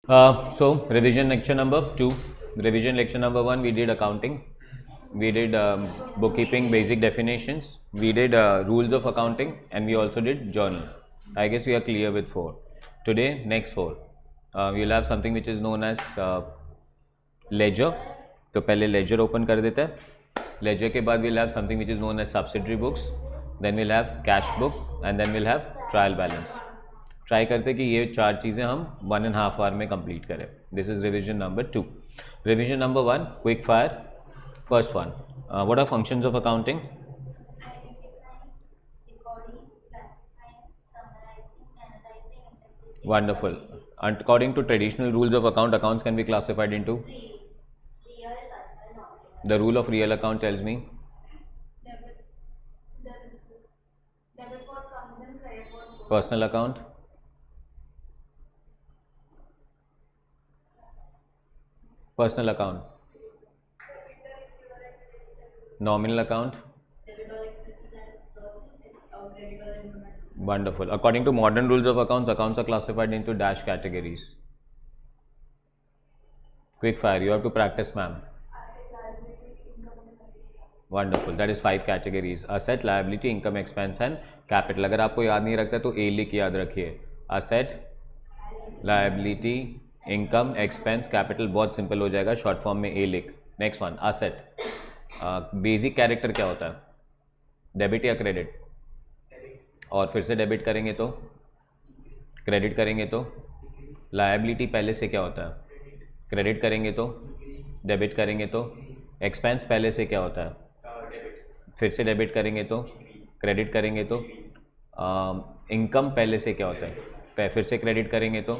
So revision lecture number 2. Revision lecture number 1, we did accounting. We did bookkeeping basic definitions. We did rules of accounting, and we also did journal. I guess we are clear with 4. Today, next 4. We'll have something which is known as ledger. तो पहले ledger open कर देते हैं. Ledger के बाद we'll have something which is known as subsidiary books. Then we'll have cash book, and then we'll have trial balance. Try करते कि ये 4 चीज़ें हम 1.5 आवर में कंप्लीट करें. This is revision number 2. Revision number 1, quick fire. First one, what are functions of accounting? Wonderful. According to traditional rules of account, accounts can be classified into? The rule of real account tells me? Personal account? Personal account. Nominal account. Wonderful. According to modern rules of accounts, accounts are classified into dash categories. Quick fire, you have to practice, ma'am. Wonderful. That is 5 categories: asset, liability, income, expense and capital. अगर आपको याद नहीं रखता तो ए लिख याद रखिए. asset, liability, income, expense, capital. बहुत सिंपल हो जाएगा, शॉर्ट फॉर्म में ए लिख. Next one, asset. Basic character क्या होता है? डेबिट या क्रेडिट? और फिर से डेबिट करेंगे तो? क्रेडिट करेंगे तो? लायबिलिटी पहले से क्या होता है? क्रेडिट करेंगे तो? डेबिट करेंगे तो? एक्सपेंस पहले से क्या होता है? फिर से डेबिट करेंगे तो? क्रेडिट करेंगे तो? इनकम पहले से क्या होता है? फिर से क्रेडिट करेंगे तो?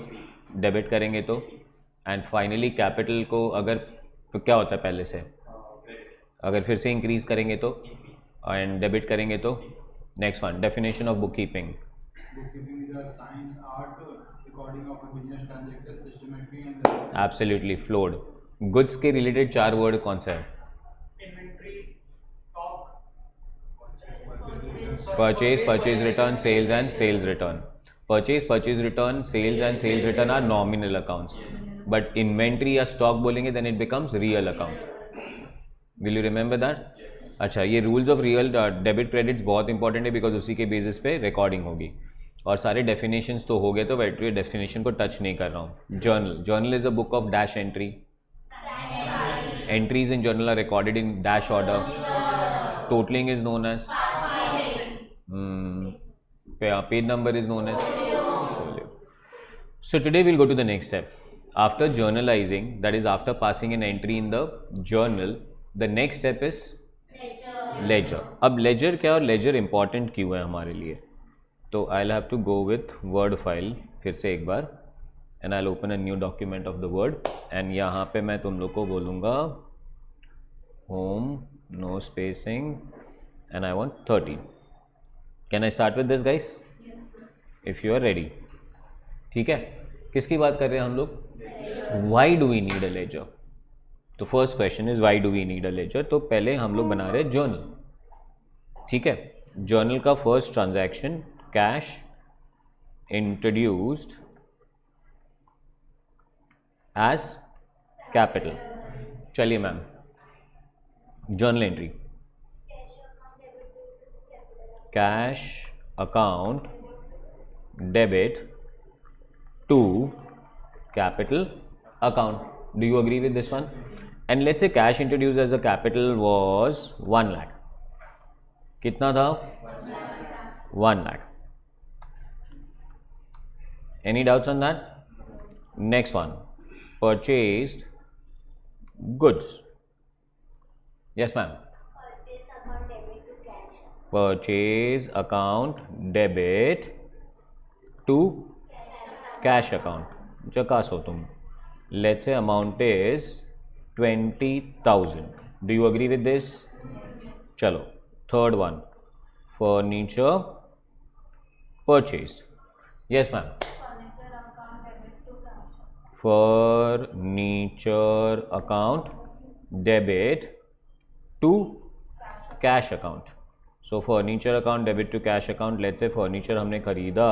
डेबिट करेंगे तो? एंड फाइनली कैपिटल को अगर तो क्या होता है पहले से? अगर फिर से इंक्रीज करेंगे तो? एंड डेबिट करेंगे तो? Next one, definition of book keeping. Absolutely flowed. Goods के रिलेटेड 4 वर्ड कौन सा है? Purchase, purchase return, sales and sales return. Purchase, purchase return, sales and sales return are nominal accounts. But inventory या stock बोलेंगे then it becomes real account. Will you remember that? अच्छा, ये rules of real debit credits बहुत important है because उसी के basis पे recording होगी. और सारे डेफिनेशंस तो हो गए, तो वैसे डेफिनेशन को टच नहीं कर रहा हूँ. Journal. Journal is a book of dash entry. Entries in journal are recorded in dash order. Totaling is known as? Page number is known as? So today we'll go to the next step. After journalizing, that is after passing an entry in the journal, the next step is? Ledger. अब ledger क्या और ledger important क्यों है हमारे लिए? तो I'll have to go with word file फिर से एक बार, and I'll open a new document of the word, and यहाँ पे मैं तुम लोग को बोलूँगा home, no spacing, and I want 30. Can I start with this, guys? If you are ready. ठीक है. किसकी बात कर रहे हैं हम लोग? Why do we need a ledger? तो first question is why do we need a ledger. तो पहले हम लोग बना रहे जर्नल. ठीक है. जर्नल का first transaction, cash introduced as capital. चलिए ma'am, journal entry. Cash account debit to capital account. Do you agree with this one? And let's say cash introduced as a capital was 1 lakh. कितना था? 1 lakh. Any doubts on that? Next one, purchased goods. Yes ma'am. Purchase account debit to cash account. चकासो तुम. Let's say amount is 20,000. Do you agree with this? चलो, third one, furniture purchased. Yes ma'am. Furniture account debit to cash account. So furniture account debit to cash account. Let's say furniture हमने खरीदा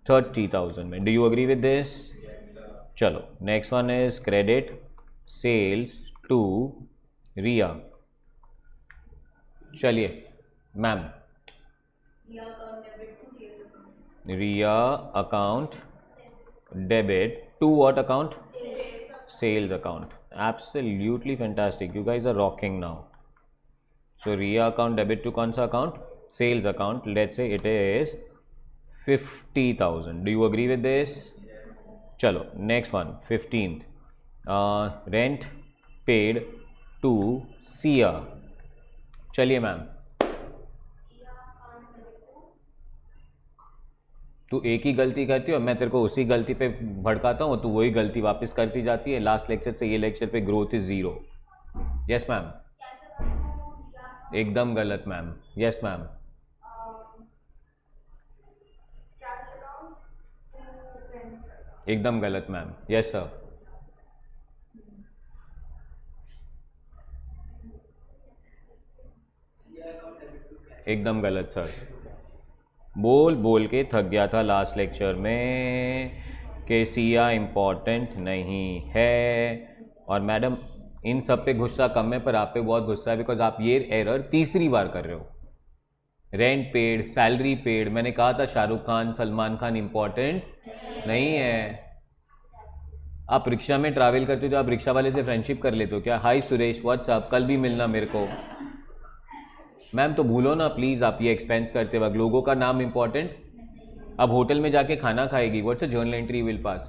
30,000 में. Do you agree with this? चलो next one is credit sales to Riya. चलिए ma'am, Riya account debit to what account? Sales account. Absolutely fantastic. You guys are rocking now. So Ria account debit to कौन सा account? Sales account. Let's say it is 50,000. Do you agree with this? चलो next one 15th. Rent paid to Sia. चलिए ma'am, तू एक ही गलती करती है और मैं तेरे को उसी गलती पे भड़काता हूँ, तू वही गलती वापस करती जाती है। लास्ट लेक्चर से ये लेक्चर पे ग्रोथ इज 0। यस मैम, एकदम गलत मैम। यस मैम, एकदम गलत मैम। यस सर, एकदम गलत सर। बोल बोल के थक गया था लास्ट लेक्चर में कि सिया इम्पॉर्टेंट नहीं है। और मैडम इन सब पे गुस्सा कम है, पर आप पे बहुत गुस्सा है बिकॉज आप ये एरर तीसरी बार कर रहे हो। रेंट पेड, सैलरी पेड, मैंने कहा था शाहरुख खान सलमान खान इम्पॉर्टेंट नहीं है। आप रिक्शा में ट्रैवल करते हो तो आप रिक्शा वाले से फ्रेंडशिप कर लेते हो क्या? हाय सुरेश, व्हाट्सअप, कल भी मिलना मेरे को। मैम तो भूलो ना प्लीज़, आप ये एक्सपेंस करते वक्त लोगों का नाम इंपॉर्टेंट। अब होटल में जाके खाना खाएगी, what's a journal entry will pass.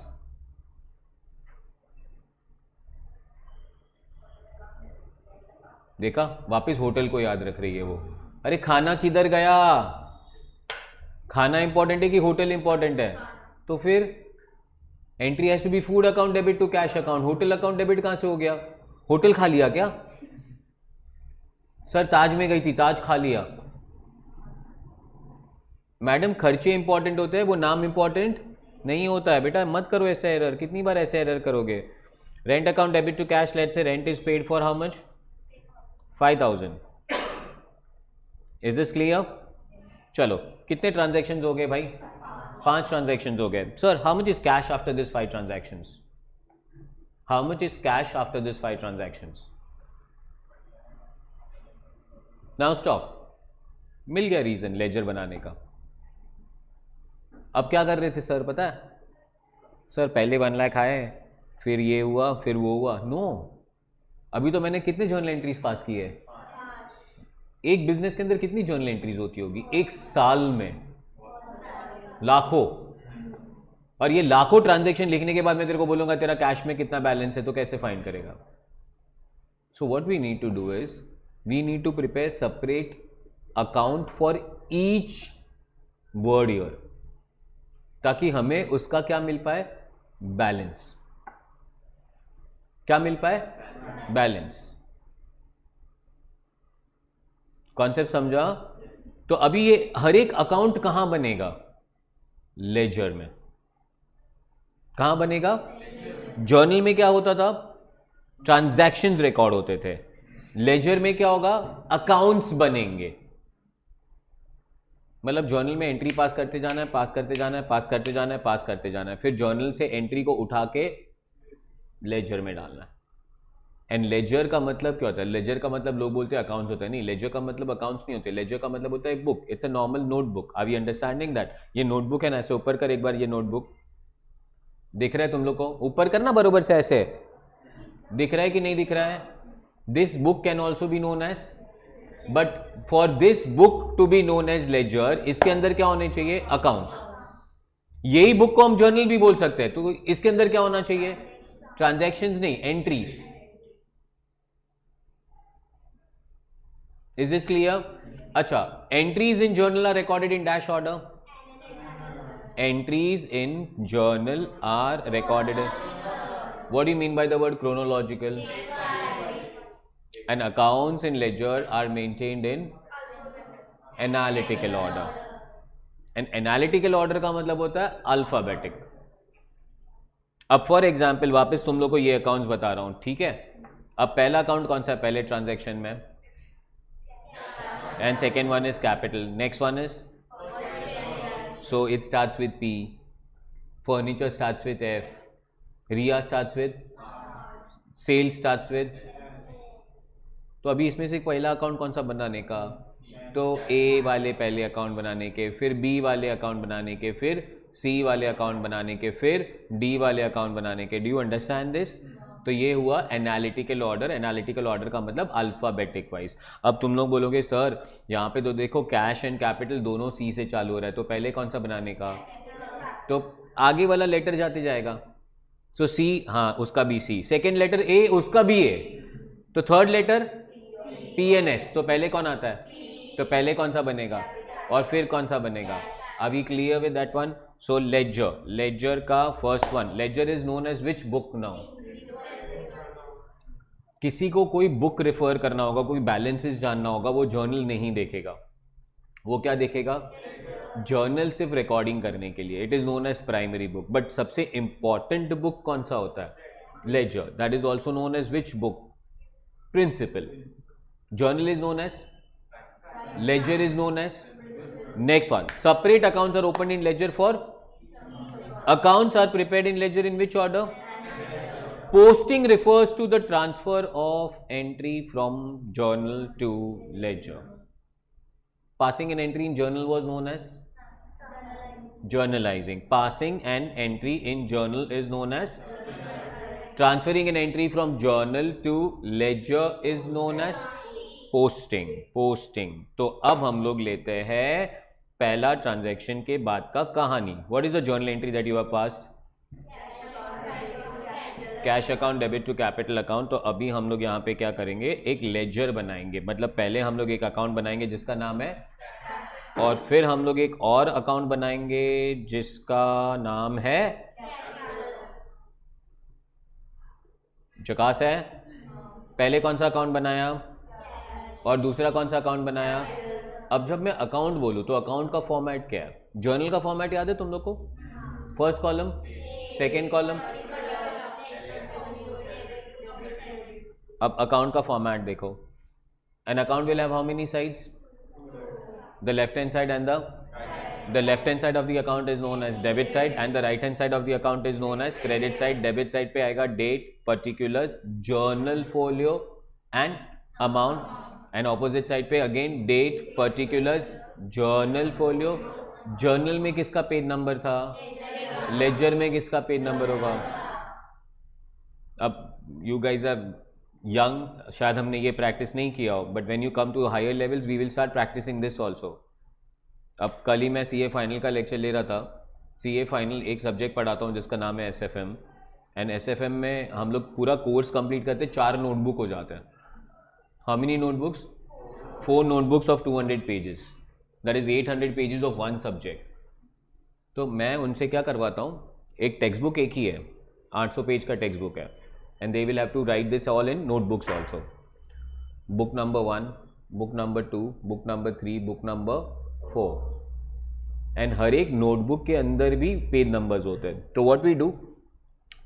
देखा, वापस होटल को याद रख रही है वो। अरे खाना किधर गया? खाना इंपॉर्टेंट है कि होटल इंपॉर्टेंट है? तो फिर entry has to be food account debit to cash account. Hotel account debit कहां से हो गया? होटल खा लिया क्या? सर ताज में गई थी, ताज खा लिया। मैडम खर्चे इंपॉर्टेंट होते हैं, वो नाम इंपॉर्टेंट नहीं होता है बेटा। मत करो ऐसा एरर, कितनी बार ऐसे एरर करोगे? Rent account debit to cash, let's say rent is paid for how much? 5,000। Is this clear? चलो कितने ट्रांजैक्शंस हो गए भाई? 5 ट्रांजैक्शंस हो गए। Sir how much is cash after this 5 transactions? How much is cash after this 5 transactions? Now stop. मिल गया reason laser बनाने का। अब क्या कर रहे थे सर पता है? सर पहले 1 लाख आए, फिर ये हुआ, फिर वो हुआ। नो, अभी तो मैंने कितने जर्नल एंट्रीज पास की है? एक बिजनेस के अंदर कितनी जर्नल एंट्रीज होती होगी एक साल में? लाखों। और ये लाखों ट्रांजैक्शन लिखने के बाद मैं तेरे को बोलूंगा तेरा कैश में कितना बैलेंस है, तो कैसे फाइंड करेगा? So what we need to do is we need to prepare separate account for each word year, ताकि हमें उसका क्या मिल पाए? बैलेंस। क्या मिल पाए? बैलेंस। कॉन्सेप्ट समझा? तो अभी ये हर एक अकाउंट कहां बनेगा? लेजर में। कहां बनेगा? जर्नल में क्या होता था? ट्रांजैक्शंस रिकॉर्ड होते थे। लेजर में क्या होगा? अकाउंट्स बनेंगे। मतलब जर्नल में एंट्री पास करते जाना है, पास करते जाना है, पास करते जाना है, पास करते जाना है, फिर जर्नल से एंट्री को उठा के लेजर में डालना है। एंड लेजर का मतलब क्या होता है? लेजर का मतलब लोग बोलते हैं अकाउंट्स होता है, नहीं, लेजर का मतलब अकाउंट्स नहीं होते। लेजर का मतलब होता है एक book. It's a normal notebook. Are you understanding that? ये नोटबुक है ना, ऐसे ऊपर कर एक बार। ये नोटबुक दिख रहा है तुम लोग को? ऊपर करना बरोबर से, ऐसे दिख रहा है कि नहीं दिख रहा है? This book can also be known as, but for this book to be known as ledger, इसके अंदर क्या होने चाहिए? अकाउंट्स। यही बुक को हम जर्नल भी बोल सकते हैं, तो इसके अंदर क्या होना चाहिए? ट्रांजैक्शंस नहीं, एंट्रीज। Is this clear? अच्छा, entries in journal are recorded in dash order. Entries in journal are recorded. What do you mean by the word chronological? And accounts in ledger are maintained in analytical order. And analytical order का मतलब होता है alphabetic. अब for example वापस तुम लोग को ये अकाउंट्स बता रहा हूं, ठीक है? अब पहला अकाउंट कौन सा है पहले ट्रांजैक्शन में? And second one is capital, next one is, so it starts with P, furniture starts with F, Riya starts with, sale starts with. तो अभी इसमें से पहला अकाउंट कौन सा बनाने का? तो ए वाले पहले अकाउंट बनाने के, फिर बी वाले अकाउंट बनाने के, फिर सी वाले अकाउंट बनाने के, फिर डी वाले अकाउंट बनाने के। Do you understand this? तो ये हुआ एनालिटिकल ऑर्डर। एनालिटिकल ऑर्डर का मतलब अल्फाबेटिक वाइज। अब तुम लोग बोलोगे सर यहाँ पे तो देखो कैश एंड कैपिटल दोनों सी से चालू हो रहा है, तो पहले कौन सा बनाने का? तो आगे वाला लेटर जाते जाएगा। सो सी, हाँ उसका भी सी, सेकेंड लेटर ए उसका भी ए, तो third letter P N S, तो पहले कौन आता है? तो पहले कौन सा बनेगा और फिर कौन सा बनेगा? Are we clear with that one? So ledger, ledger का first one, ledger is known as which book now? किसी को कोई बुक रेफर करना होगा, कोई बैलेंसेस जानना होगा, वो जर्नल नहीं देखेगा। वो क्या देखेगा? जर्नल सिर्फ रिकॉर्डिंग करने के लिए। It is known as primary book. But सबसे इंपॉर्टेंट बुक कौन सा होता है? Ledger. That is also known as which book? Principal. Journal is known as, ledger is known as, next one, separate accounts are opened in ledger for, accounts are prepared in ledger in which order? Posting refers to the transfer of entry from journal to ledger. Passing an entry in journal was known as journalizing. Passing an entry in journal is known as, transferring an entry from journal to ledger is known as posting. Posting. तो अब हम लोग लेते हैं पहला transaction के बाद का कहानी। What is the journal entry that you have passed? Cash account debit to capital account. तो अभी हम लोग यहाँ पे क्या करेंगे? एक लेजर बनाएंगे। मतलब पहले हम लोग एक अकाउंट बनाएंगे जिसका नाम है, और फिर हम लोग एक और अकाउंट बनाएंगे जिसका नाम है, जकास है। पहले कौन सा अकाउंट बनाया और दूसरा कौन सा अकाउंट बनाया? अब जब मैं अकाउंट बोलूँ तो अकाउंट का फॉर्मेट क्या है? जर्नल का फॉर्मेट याद है तुम लोग को? First column, second column. अब अकाउंट का फॉर्मेट देखो। An account will have how many sides? The left hand side and the left hand side of the account is known as debit side and the right hand side of the account is known as credit side. Debit side पे आएगा date, particulars, journal folio and amount, and opposite side पे again date, particulars, journal folio. Journal में किसका page number था? Laser में किसका page number होगा? अब यू गाइज आर यंग, शायद हमने ये प्रैक्टिस नहीं किया हो, but when you come to higher levels we will start practicing this also. अब कल ही मैं सीए फाइनल का लेक्चर ले रहा था। सीए फाइनल एक सब्जेक्ट पढ़ाता हूँ जिसका नाम है एसएफएम, एंड एसएफएम में हम लोग पूरा कोर्स कंप्लीट करते 4 नोटबुक हो जाते हैं। How many notebooks? 4 notebooks of 200 pages. That is 800 pages of one subject. तो मैं उनसे क्या करवाता हूँ? एक टेक्स्ट बुक एक ही है, 800 पेज का टेक्स्ट बुक है, and they will have to write this all in notebooks also. Book number 1, book number 2, book number 3, book number 4, and हर एक नोटबुक के अंदर भी पेज नंबर्स होते हैं। तो what we do,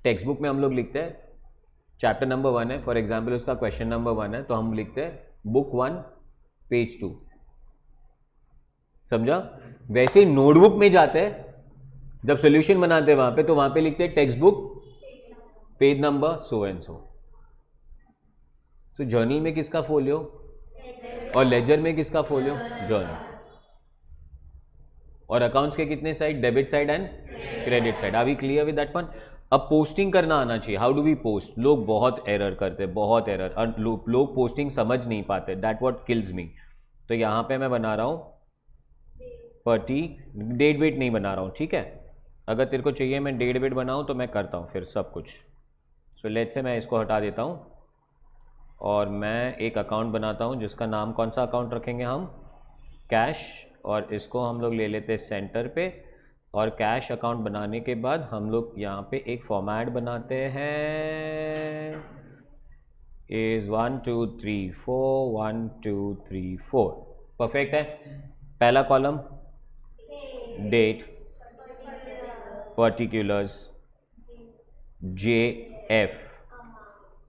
text book में हम लोग लिखते हैं चैप्टर नंबर 1 है, फॉर एग्जाम्पल उसका क्वेश्चन नंबर 1 है, तो हम लिखते हैं बुक 1 पेज 2। समझा? वैसे नोटबुक में जाते हैं, जब सोल्यूशन बनाते हैं वहां पे, तो वहां पे लिखते हैं text book page number so and so. तो जर्नल में किसका फोलियो और लेजर में किसका फोलियो? जर्नल। और अकाउंट्स के कितने side? Debit side and credit side. Are we clear with that one? अब पोस्टिंग करना आना चाहिए। How do we post? लोग बहुत एरर करते हैं, बहुत एरर, और लोग पोस्टिंग समझ नहीं पाते। दैट व्हाट किल्स मी। तो यहाँ पे मैं बना रहा हूँ डेट वेट नहीं बना रहा हूँ, ठीक है? अगर तेरे को चाहिए मैं डेट वेट बनाऊँ तो मैं करता हूँ फिर सब कुछ। सो लेट्स से मैं इसको हटा देता हूँ और मैं एक अकाउंट बनाता हूँ जिसका नाम, कौन सा अकाउंट रखेंगे हम? कैश। और इसको हम लोग ले लेते हैं सेंटर पे, और कैश अकाउंट बनाने के बाद हम लोग यहाँ पे एक फॉर्मेट बनाते हैं, इज 1 2 3 4 1 2 3 4। परफेक्ट है। पहला column date, particulars, JF,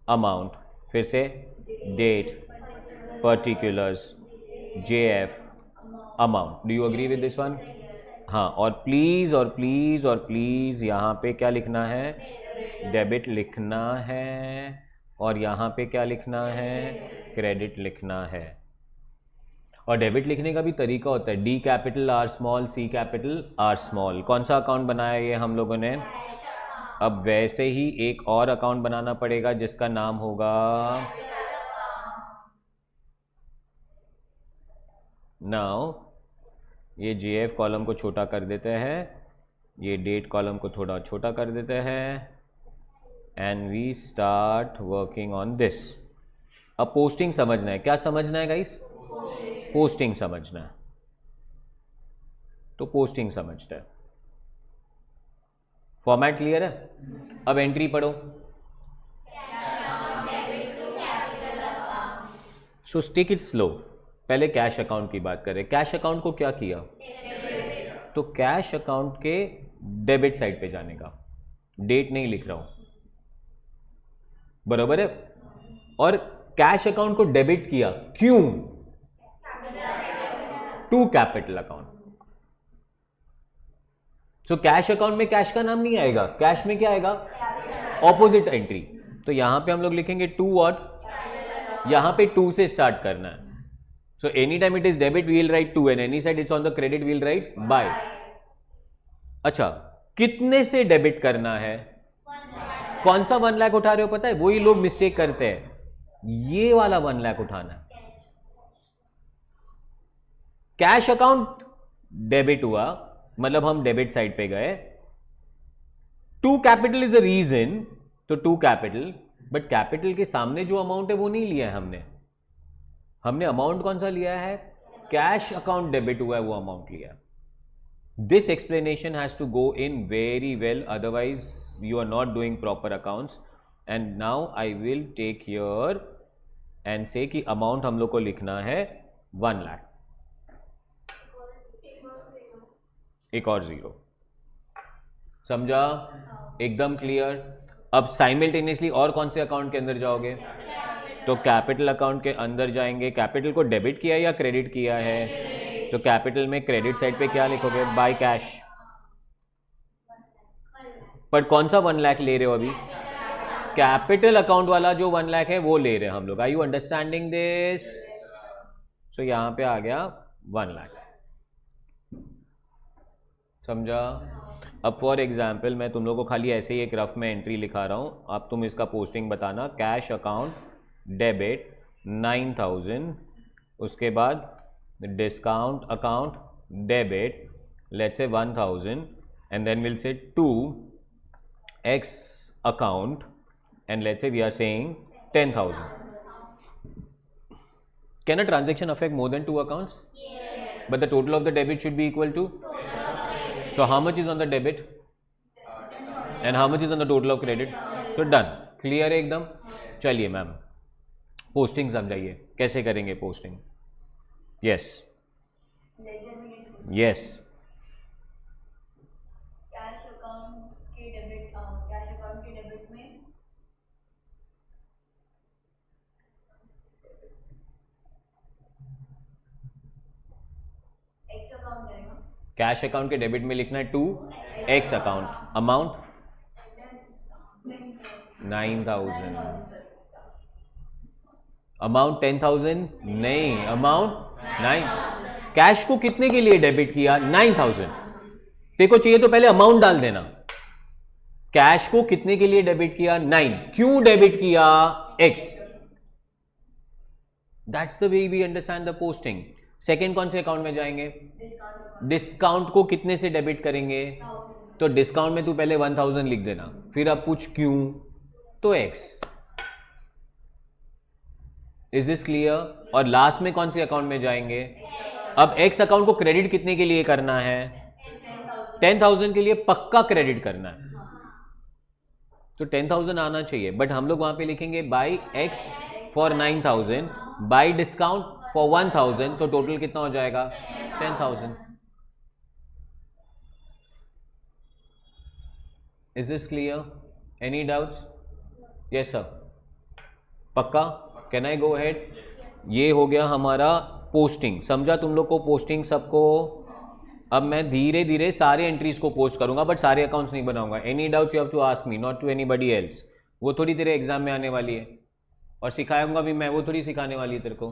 amount, फिर से date, particulars, JF, amount. Do you agree with this one? हाँ, और प्लीज़ और प्लीज़ और प्लीज़ यहाँ पे क्या लिखना है, डेबिट लिखना है, और यहाँ पे क्या लिखना है, क्रेडिट लिखना है। और डेबिट लिखने का भी तरीका होता है, डी कैपिटल आर स्मॉल, सी कैपिटल आर स्मॉल। कौन सा अकाउंट बनाया ये हम लोगों ने? अब वैसे ही एक और अकाउंट बनाना पड़ेगा जिसका नाम होगा नाउ। ये जीएफ कॉलम को छोटा कर देते हैं, ये डेट कॉलम को थोड़ा छोटा कर देते हैं, and we start working on this. अब पोस्टिंग समझना है। क्या समझना है गाइस? पोस्टिंग समझना है। तो पोस्टिंग समझते हैं। फॉर्मेट क्लियर है? अब एंट्री पढ़ो। सो स्टिक इट स्लो। पहले कैश अकाउंट की बात करें। कैश अकाउंट को क्या किया? तो कैश अकाउंट के डेबिट साइड पे जाने का, डेट नहीं लिख रहा हूं, बराबर है? और कैश अकाउंट को डेबिट किया, क्यों? To capital account. So cash account में कैश का नाम नहीं आएगा, कैश में क्या आएगा? Opposite entry. तो यहां पे हम लोग लिखेंगे टू व्हाट, यहां पे टू से स्टार्ट करना है। So any time it is debit we will write to, and any side it's on the credit we will write by. अच्छा, कितने से डेबिट करना है? कौन सा 1 लाख उठा रहे हो पता है? वही लोग मिस्टेक करते हैं, ये वाला 1 लाख उठाना है। कैश अकाउंट डेबिट हुआ, मतलब हम डेबिट साइड पे गए। To capital is a reason, तो टू कैपिटल, बट कैपिटल के सामने जो अमाउंट है वो नहीं लिया है हमने। हमने अमाउंट कौन सा लिया है? कैश अकाउंट डेबिट हुआ है वो अमाउंट लिया। This explanation has to go in very well, otherwise you are not doing proper accounts. And now I will take here and say कि अमाउंट हम लोग को लिखना है 1 लाख, एक और जीरो। समझा? एकदम क्लियर। अब साइमल्टेनियसली और कौन से अकाउंट के अंदर जाओगे? तो कैपिटल अकाउंट के अंदर जाएंगे। कैपिटल को डेबिट किया या क्रेडिट किया है? तो कैपिटल में क्रेडिट साइड पे क्या लिखोगे? By cash. पर कौन सा 1 लाख ले रहे हो अभी? कैपिटल अकाउंट वाला जो 1 लाख है वो ले रहे हैं हम लोग। Are you understanding this? So यहां पे आ गया 1 लाख। समझा? अब फॉर एग्जाम्पल मैं तुम लोगों को खाली ऐसे ही एक रफ में एंट्री लिखा रहा हूं, अब तुम इसका पोस्टिंग बताना। कैश अकाउंट डेबिट 9000, उसके बाद discount account debit let's say 1000, and then will say to X account, and let's say we are saying 10,000. Can a transaction affect more than 2 accounts? Yes. But the total of the debit should be equal to? So how much is on the debit? And how much is on the total of credit? So done. Clear है एकदम? चलिए ma'am, posting समझाइए, कैसे करेंगे posting? Yes yes. Cash account के debit में X account रहेगा। Cash account के डेबिट में लिखना है to X account, amount 9000, amount 10,000 नहीं, अमाउंट 9। कैश को कितने के लिए डेबिट किया? 9000। देखो चाहिए तो पहले अमाउंट डाल देना। कैश को कितने के लिए डेबिट किया? 9। क्यों डेबिट किया? X. That's the way we understand the posting. Second कौन से अकाउंट में जाएंगे? डिस्काउंट को कितने से डेबिट करेंगे? तो डिस्काउंट में तू पहले 1000 लिख देना, फिर अब पूछ क्यों, तो एक्स। Is this clear? और लास्ट में कौन से अकाउंट में जाएंगे? अब एक्स अकाउंट को क्रेडिट कितने के लिए करना है? 10,000 के लिए पक्का क्रेडिट करना है, तो 10,000 आना चाहिए। बट हम लोग वहां पे लिखेंगे by X for 9,000, by discount for 1000, तो टोटल कितना हो जाएगा? 10,000। Is this clear? Any doubts? Yes sir, पक्का? Can I go ahead? ये हो गया हमारा पोस्टिंग। समझा तुम लोग को पोस्टिंग सबको? अब मैं धीरे धीरे सारे एंट्रीज को पोस्ट करूंगा, बट सारे अकाउंट्स नहीं बनाऊंगा. Any doubts you have to ask me, not to anybody else. वो थोड़ी तेरे एग्जाम में आने वाली है और सिखाऊंगा भी मैं, वो थोड़ी सिखाने वाली है तेरे को.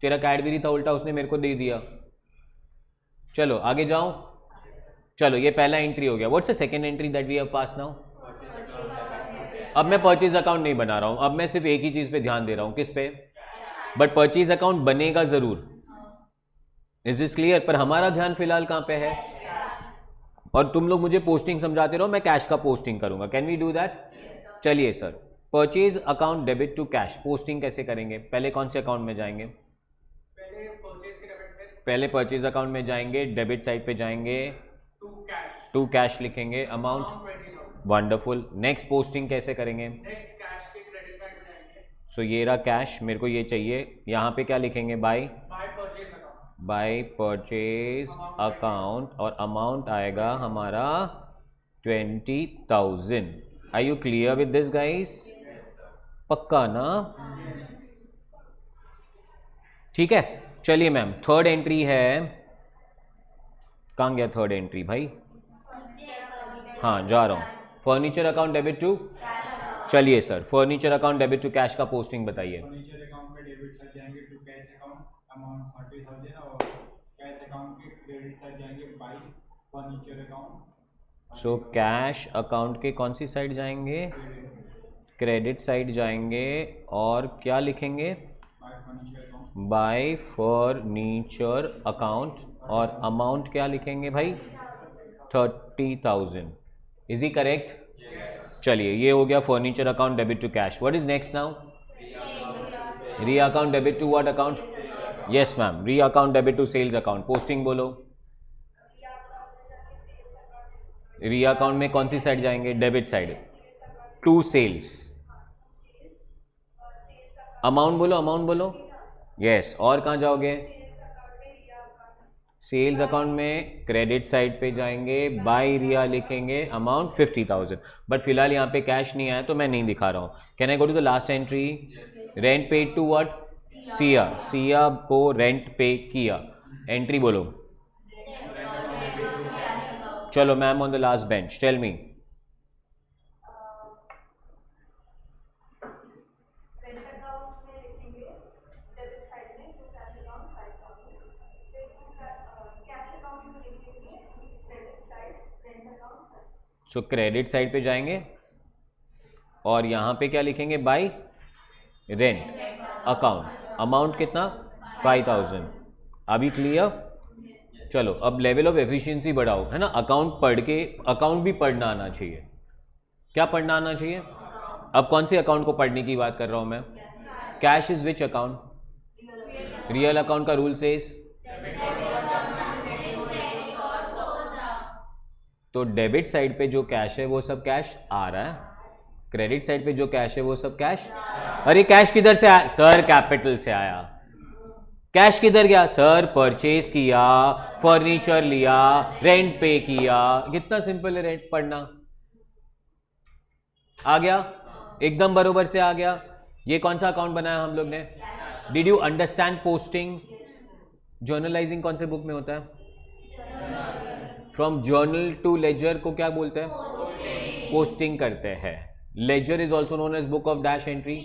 तेरा कैडबरी था उल्टा उसने मेरे को दे दिया. चलो आगे जाऊं. चलो ये पहला एंट्री हो गया. What's the second entry that we have pass now? अब मैं परचेज अकाउंट नहीं बना रहा हूं, अब मैं सिर्फ एक ही चीज पे ध्यान दे रहा हूं. किस पे? बट परचेज अकाउंट बनेगा जरूर. Is this clear? पर हमारा ध्यान फिलहाल कहां पे है? और तुम लोग मुझे पोस्टिंग समझाते रहो, मैं कैश का पोस्टिंग करूंगा. Can we do that? चलिए sir. Purchase account debit to cash, posting कैसे करेंगे? पहले कौन से अकाउंट में जाएंगे? पहले परचेज अकाउंट में जाएंगे, डेबिट साइड पे जाएंगे, टू कैश लिखेंगे, अमाउंट. वंडरफुल. नेक्स्ट पोस्टिंग कैसे करेंगे? सो ये रहा कैश, मेरे को ये चाहिए. यहाँ पे क्या लिखेंगे? बाय परचेज अकाउंट, और अमाउंट आएगा हमारा 20,000. Are you clear with this guys? पक्का ना? ठीक है. चलिए मैम, थर्ड एंट्री है. कहाँ गया थर्ड एंट्री भाई? हाँ जा रहा हूँ. Furniture account debit to. चलिए sir, furniture account debit to cash का पोस्टिंग बताइए. फर्नीचर अकाउंट पे डेबिट साइड जाएंगे टू कैश अकाउंट, अमाउंट 30,000, और कैश अकाउंट के क्रेडिट साइड जाएंगे by furniture account. So cash account के कौन सी साइड जाएंगे? क्रेडिट साइड जाएंगे, और क्या लिखेंगे? बाय फर्नीचर अकाउंट, और अमाउंट क्या लिखेंगे भाई? 30,000. Is he correct? चलिए ये हो गया furniture account debit to cash. What is next now? री account debit to what account? Yes ma'am, री account debit to sales account. Posting बोलो. री अकाउंट में कौन सी साइड जाएंगे? Debit side, to sales. Amount बोलो, अमाउंट बोलो. यस. और कहाँ जाओगे? सेल्स अकाउंट में क्रेडिट साइड पे जाएंगे, बाय रिया लिखेंगे, अमाउंट 50,000. बट फिलहाल यहाँ पे कैश नहीं आया तो मैं नहीं दिखा रहा हूँ. Can I go to the last entry? Rent paid to what? Siya. Siya को रेंट पे किया. एंट्री बोलो. चलो ma'am on the last bench, tell me. So credit side पे जाएंगे, और यहाँ पे क्या लिखेंगे? Bye rent account. अमाउंट कितना? 5,000. अभी क्लियर? चलो अब लेवल ऑफ एफिशिएंसी बढ़ाओ, है ना. अकाउंट पढ़ के, अकाउंट भी पढ़ना आना चाहिए. क्या पढ़ना आना चाहिए? अब कौन से अकाउंट को पढ़ने की बात कर रहा हूं मैं? Cash is which account? Real account का रूल सेज. तो डेबिट साइड पे जो कैश है वो सब कैश आ रहा है, क्रेडिट साइड पे जो कैश है वो सब कैश. अरे कैश किधर से आया सर? कैपिटल से आया. कैश किधर गया सर? परचेज किया, फर्नीचर लिया, रेंट पे किया. कितना सिंपल है रेंट पढ़ना. आ गया? एकदम बरोबर से आ गया. ये कौन सा अकाउंट बनाया हम लोग ने? Did you understand posting? Journalising कौन से बुक में होता है? फ्रॉम जर्नल टू लेजर को क्या बोलते हैं? पोस्टिंग करते हैं. Ledger is also known as book of dash entry.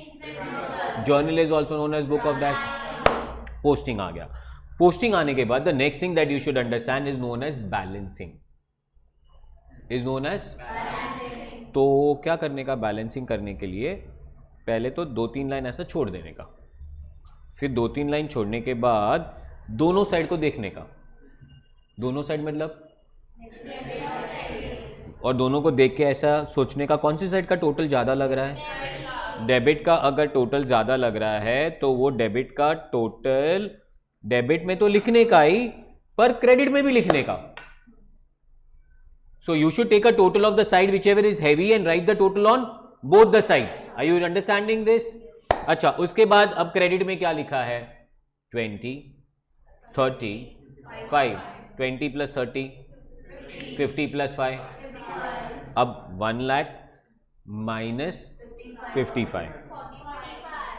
Journal is also known as book of dash. Posting आ गया. पोस्टिंग आने के बाद the next thing that you should understand is known as balancing. Is known as. तो क्या करने का balancing करने के लिए? पहले तो 2-3 लाइन ऐसा छोड़ देने का, फिर 2-3 लाइन छोड़ने के बाद दोनों साइड को देखने का. दोनों साइड मतलब, और दोनों को देख के ऐसा सोचने का कौन सी साइड का टोटल ज़्यादा लग रहा है. डेबिट का अगर टोटल ज़्यादा लग रहा है तो वो डेबिट का टोटल डेबिट में तो लिखने का ही, पर क्रेडिट में भी लिखने का. So you should take a total of the side which ever is heavy and write the total on both the sides. Are you understanding this? अच्छा, उसके बाद अब क्रेडिट में क्या लिखा है? 20, 30, 5. 20 प्लस 30, 50 प्लस 5. अब 1 लाख माइनस 55,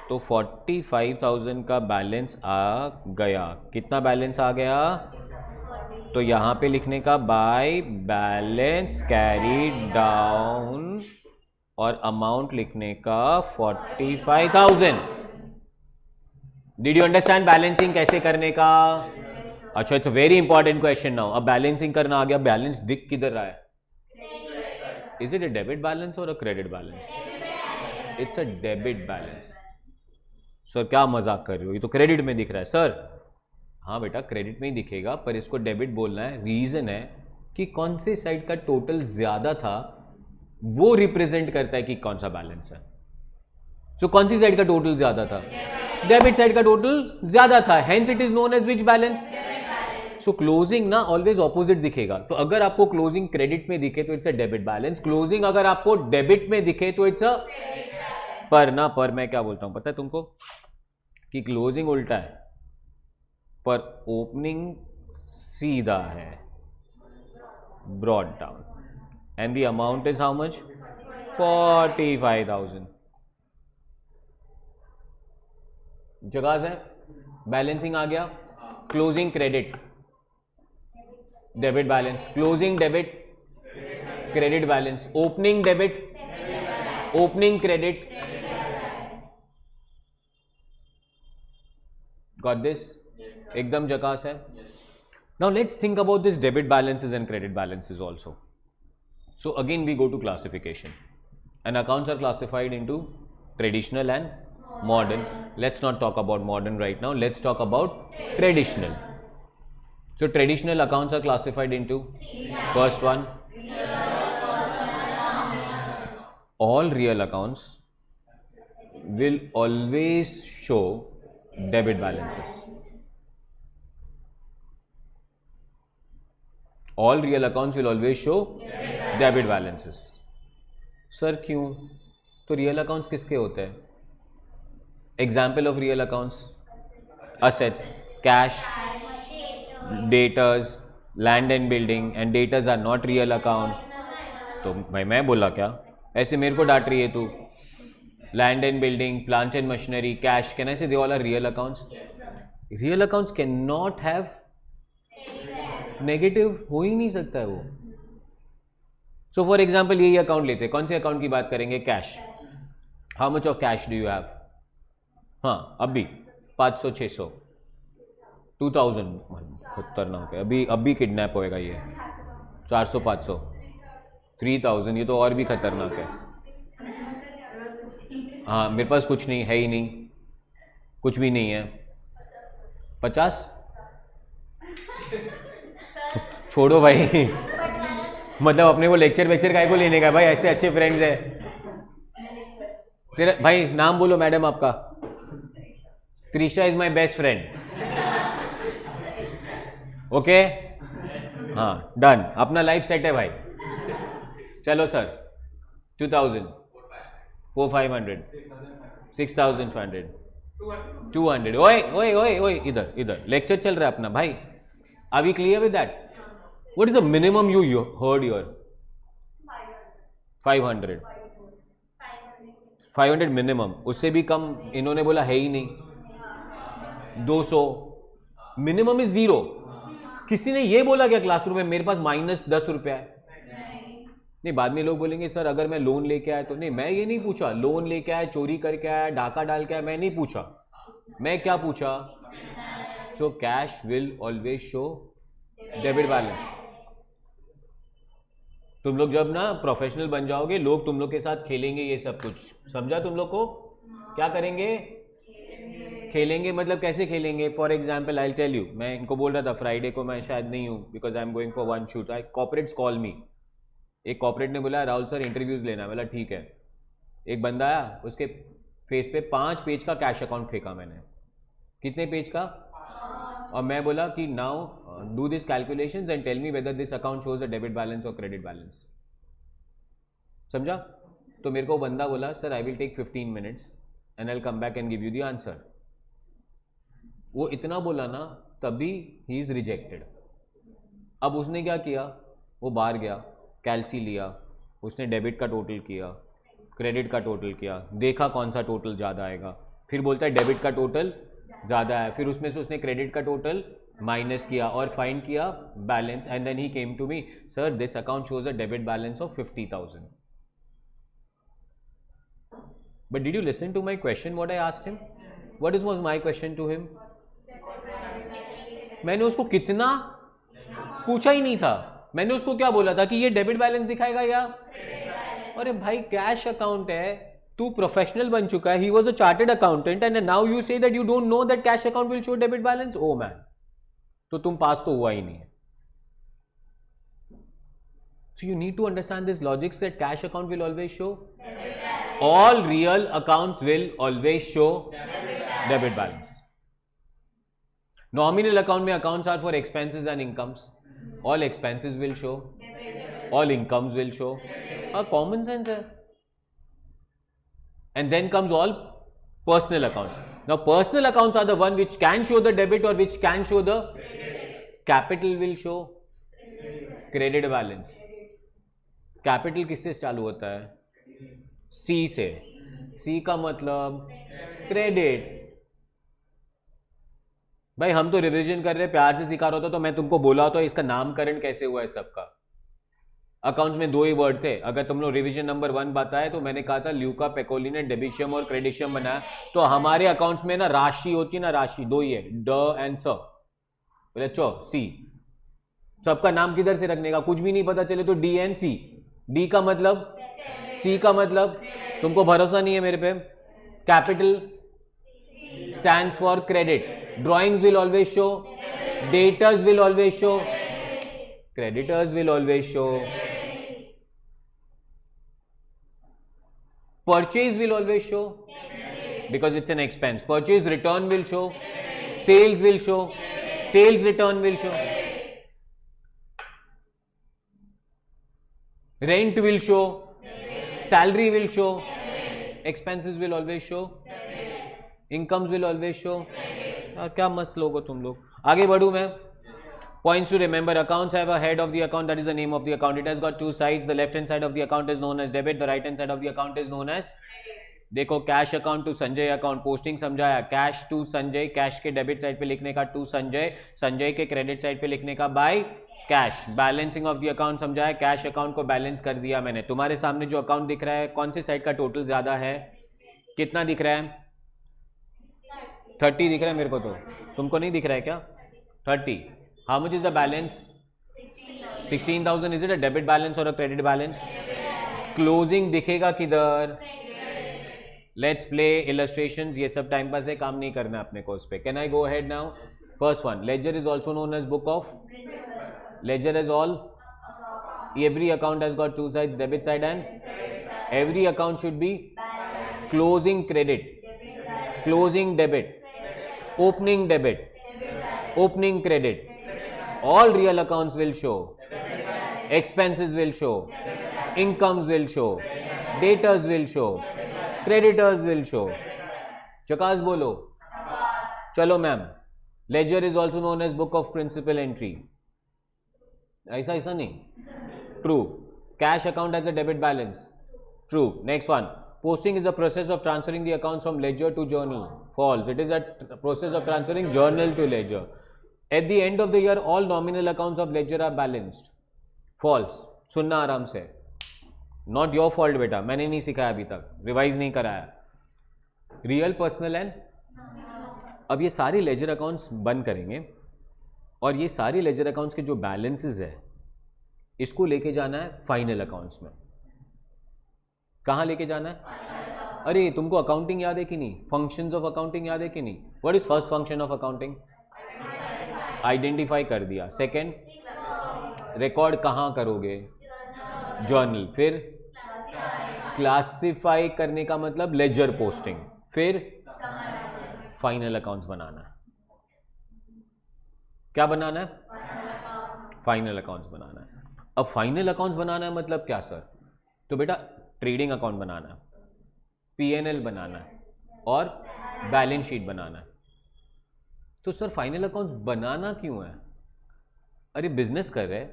तो 45,000 का बैलेंस आ गया. कितना बैलेंस आ गया? तो यहाँ पे लिखने का बाय बैलेंस कैरीड डाउन और अमाउंट लिखने का 45,000। डिड यू अंडरस्टैंड बैलेंसिंग कैसे करने का? अच्छा, it's a very important question now. अब बैलेंसिंग करना आ गया। बैलेंस दिख किधर रहा है? Is it a debit balance और a credit balance? It's a debit balance. Sir क्या मजाक कर रहे हो, ये तो क्रेडिट में दिख रहा है। सर हाँ बेटा क्रेडिट में ही दिखेगा, पर इसको डेबिट बोलना है। रीजन है कि कौन से साइड का टोटल ज्यादा था वो रिप्रेजेंट करता है कि कौन सा बैलेंस है। सो कौन सी साइड का टोटल ज्यादा था? डेबिट साइड का टोटल ज्यादा था, hence it is known as which balance? So closing ना ऑलवेज ऑपोजिट दिखेगा। तो अगर आपको क्लोजिंग क्रेडिट में दिखे तो it's a debit balance, closing अगर आपको डेबिट में दिखे तो इट्स अ पर मैं क्या बोलता हूं पता है तुमको, कि क्लोजिंग उल्टा है पर ओपनिंग सीधा है, brought down, and the amount is how much? 45,000। जगह है। बैलेंसिंग आ गया। Closing credit debit balance, closing debit credit balance, opening debit opening credit. Got this? एकदम जकास है। Now let's think about this debit balances and credit balances also. So again we go to classification, and accounts are classified into traditional and modern. Let's not talk about modern right now, let's talk about traditional. So traditional accounts are classified into, first one, all real accounts will always show debit balances. All real accounts will always show debit balances. Sir क्यों? तो real accounts किसके होते हैं? Example of real accounts, assets, cash, debtors, land and building, and debtors are not real accounts. तो भाई मैं बोला क्या? ऐसे मेरे को डांट रही है तू। Land and building, plant and machinery, cash, can I say they all are real accounts? Real accounts can not have negative, हो ही नहीं सकता है वो। सो फॉर एग्जाम्पल यही अकाउंट लेते हैं। कौन से अकाउंट की बात करेंगे? Cash. How much of cash do you have? हाँ अभी 500, 600, 2000, खतरनाक है। अभी किडनैप होएगा ये। 400, 500, 3000, ये तो और भी खतरनाक है। हाँ मेरे पास कुछ नहीं है, ही नहीं, कुछ भी नहीं है। 50 छोड़ो भाई मतलब अपने को लेक्चर वेक्चर काय को लेने का भाई, ऐसे अच्छे फ्रेंड्स है तेरा। भाई नाम बोलो मैडम आपका। Trisha is my best friend. Okay हाँ डन, अपना लाइफ सेट है भाई। चलो सर 2000, 4500, 6500, 200। ओए ओए ओए ओए, इधर इधर लेक्चर चल रहा है अपना भाई। Are we clear with that? What is the minimum you heard here? 500. 500 minimum, उससे भी कम इन्होंने बोला है ही नहीं। 200 मिनिमम इज 0। किसी ने ये बोला क्या क्लासरूम में मेरे पास -10 रुपया है? नहीं, बाद में लोग बोलेंगे सर अगर मैं लोन लेके आया तो। नहीं, मैं ये नहीं पूछा लोन लेके आया, चोरी करके आया, डाका डाल के आया, मैं नहीं पूछा। मैं क्या पूछा? So cash will always show debit balance. तुम लोग जब ना प्रोफेशनल बन जाओगे, लोग तुम लोग के साथ खेलेंगे ये सब कुछ, समझा? तुम लोग को क्या करेंगे? खेलेंगे। मतलब कैसे खेलेंगे? For example I tell you, मैं इनको बोल रहा था फ्राइडे को मैं शायद नहीं हूँ because I am going for one shoot. Corporates call मी। एक कॉर्पोरेट ने बोला राहुल सर इंटरव्यूज लेना। बोला ठीक है। एक बंदा आया, उसके फेस पे 5 पेज का कैश अकाउंट फेंका मैंने। कितने पेज का? और मैं बोला कि now do this calculations and tell me whether this account shows a debit balance और क्रेडिट बैलेंस। समझा? तो मेरे को बंदा बोला sir I will take 15 minutes and I will come back and give you the answer. वो इतना बोला ना, तभी ही इज रिजेक्टेड। अब उसने क्या किया? वो बाहर गया, कैलसी लिया, उसने डेबिट का टोटल किया, क्रेडिट का टोटल किया, देखा कौन सा टोटल ज़्यादा आएगा, फिर बोलता है डेबिट का टोटल ज़्यादा है, फिर उसमें से उसने क्रेडिट का टोटल माइनस किया और फाइंड किया balance and then he came to me, sir this account shows a debit balance of 50,000. But did you listen to my question what I asked him? What is was my question to him? मैंने उसको कितना पूछा ही नहीं था. मैंने उसको क्या बोला था कि ये डेबिट बैलेंस दिखाएगा या, अरे भाई कैश अकाउंट है, तू प्रोफेशनल बन चुका है, he was a chartered accountant and now you say that you don't know that cash account will show debit balance. Oh man, तो तुम पास तो हुआ ही नहीं है. So you need to understand this logic that cash account will always show. All real accounts will always show debit balance. Nominal account में accounts are for expenses and incomes. All expenses will show. All incomes will show. Common sense है. And then comes all personal accounts. Now personal accounts are the one which can show the debit or which can show the capital will show credit balance. Capital किससे चालू होता है? सी से. सी का मतलब credit. भाई हम तो रिवीजन कर रहे, प्यार से सिखा रहा होता तो मैं तुमको बोला होता इसका नामकरण कैसे हुआ है सबका. अकाउंट्स में 2 ही वर्ड थे. अगर तुम लोग रिवीजन नंबर 1 बताए तो मैंने कहा था ल्यूका पेकोली ने डेबिशियम और क्रेडिशियम बनाया. तो हमारे अकाउंट्स में ना राशि होती है ना, राशि 2 ही है, ड एंड स. बोले चो सी. सबका नाम किधर से रखने का, कुछ भी नहीं पता चले तो डी एंड सी. डी का मतलब, सी का मतलब, तुमको भरोसा नहीं है मेरे पे. Capital stands for credit. Drawings will always show, debtors will always show, creditors will always show, purchase will always show because it's an expense. Purchase return will show, sales will show, sales return will show, rent will show, salary will show, expenses will always show, incomes will always show. यार क्या मस्त लोग हो तुम लोग. आगे बढ़ूं मैं. Points to remember: accounts have a head of the account, that is the name of the account. It has got 2 sides. The left hand side of the account is known as debit, the right hand side of the account is known as. देखो cash account to Sanjay account, posting समझाया. Cash to Sanjay, cash के debit side पे लिखने का to Sanjay, Sanjay के credit side पे लिखने का by cash. Balancing of the account समझाया. कैश अकाउंट को बैलेंस कर दिया मैंने. तुम्हारे सामने जो अकाउंट दिख रहा है कौन से साइड का टोटल ज्यादा है, कितना दिख रहा है? 30 दिख रहा है मेरे को. तो तुमको नहीं दिख रहा है क्या? 30. How much is the balance? 16,000. Is it a debit balance और अ क्रेडिट बैलेंस? क्लोजिंग दिखेगा किधर? Let's play illustrations. ये सब टाइम पास है, काम नहीं करना अपने को उस पे. Can I go ahead now? First one, ledger is also known as book of. Ledger is all, every account has got 2 sides, debit side and every account should be closing credit, closing debit, opening debit, opening credit. All real accounts will show, expenses will show, incomes will show, debtors will show, creditors will show. चकास बोलो. चलो ma'am. Ledger is also known as book of principal entry. ऐसा ऐसा नहीं. True. Cash account as a debit balance. True. Next one, posting is a process of transferring the accounts from ledger to journal. False. It is a process of transferring journal to ledger. At the end of the year all nominal accounts of ledger are balanced. False. सुनना आराम से. Not your fault बेटा, मैंने नहीं सिखाया अभी तक, revise नहीं कराया. Real, personal and. अब ये सारे लेजर अकाउंट्स बंद करेंगे और ये सारी लेजर अकाउंट्स के जो बैलेंसेस है इसको लेके जाना है फाइनल अकाउंट्स में. कहाँ लेके जाना है? अरे तुमको अकाउंटिंग याद है कि नहीं? फंक्शंस ऑफ अकाउंटिंग याद है कि नहीं? What is first function of accounting? Identify कर दिया. सेकंड, रिकॉर्ड कहाँ करोगे? जर्नल. फिर क्लासिफाई करने का मतलब लेजर पोस्टिंग. फिर फाइनल अकाउंट्स बनाना है. क्या बनाना है? फाइनल अकाउंट्स बनाना है. अब फाइनल अकाउंट्स बनाना है मतलब क्या सर? तो बेटा ट्रेडिंग अकाउंट बनाना है, पीएनएल बनाना है और बैलेंस शीट बनाना है. तो सर फाइनल अकाउंट्स बनाना क्यों है? अरे बिजनेस कर रहे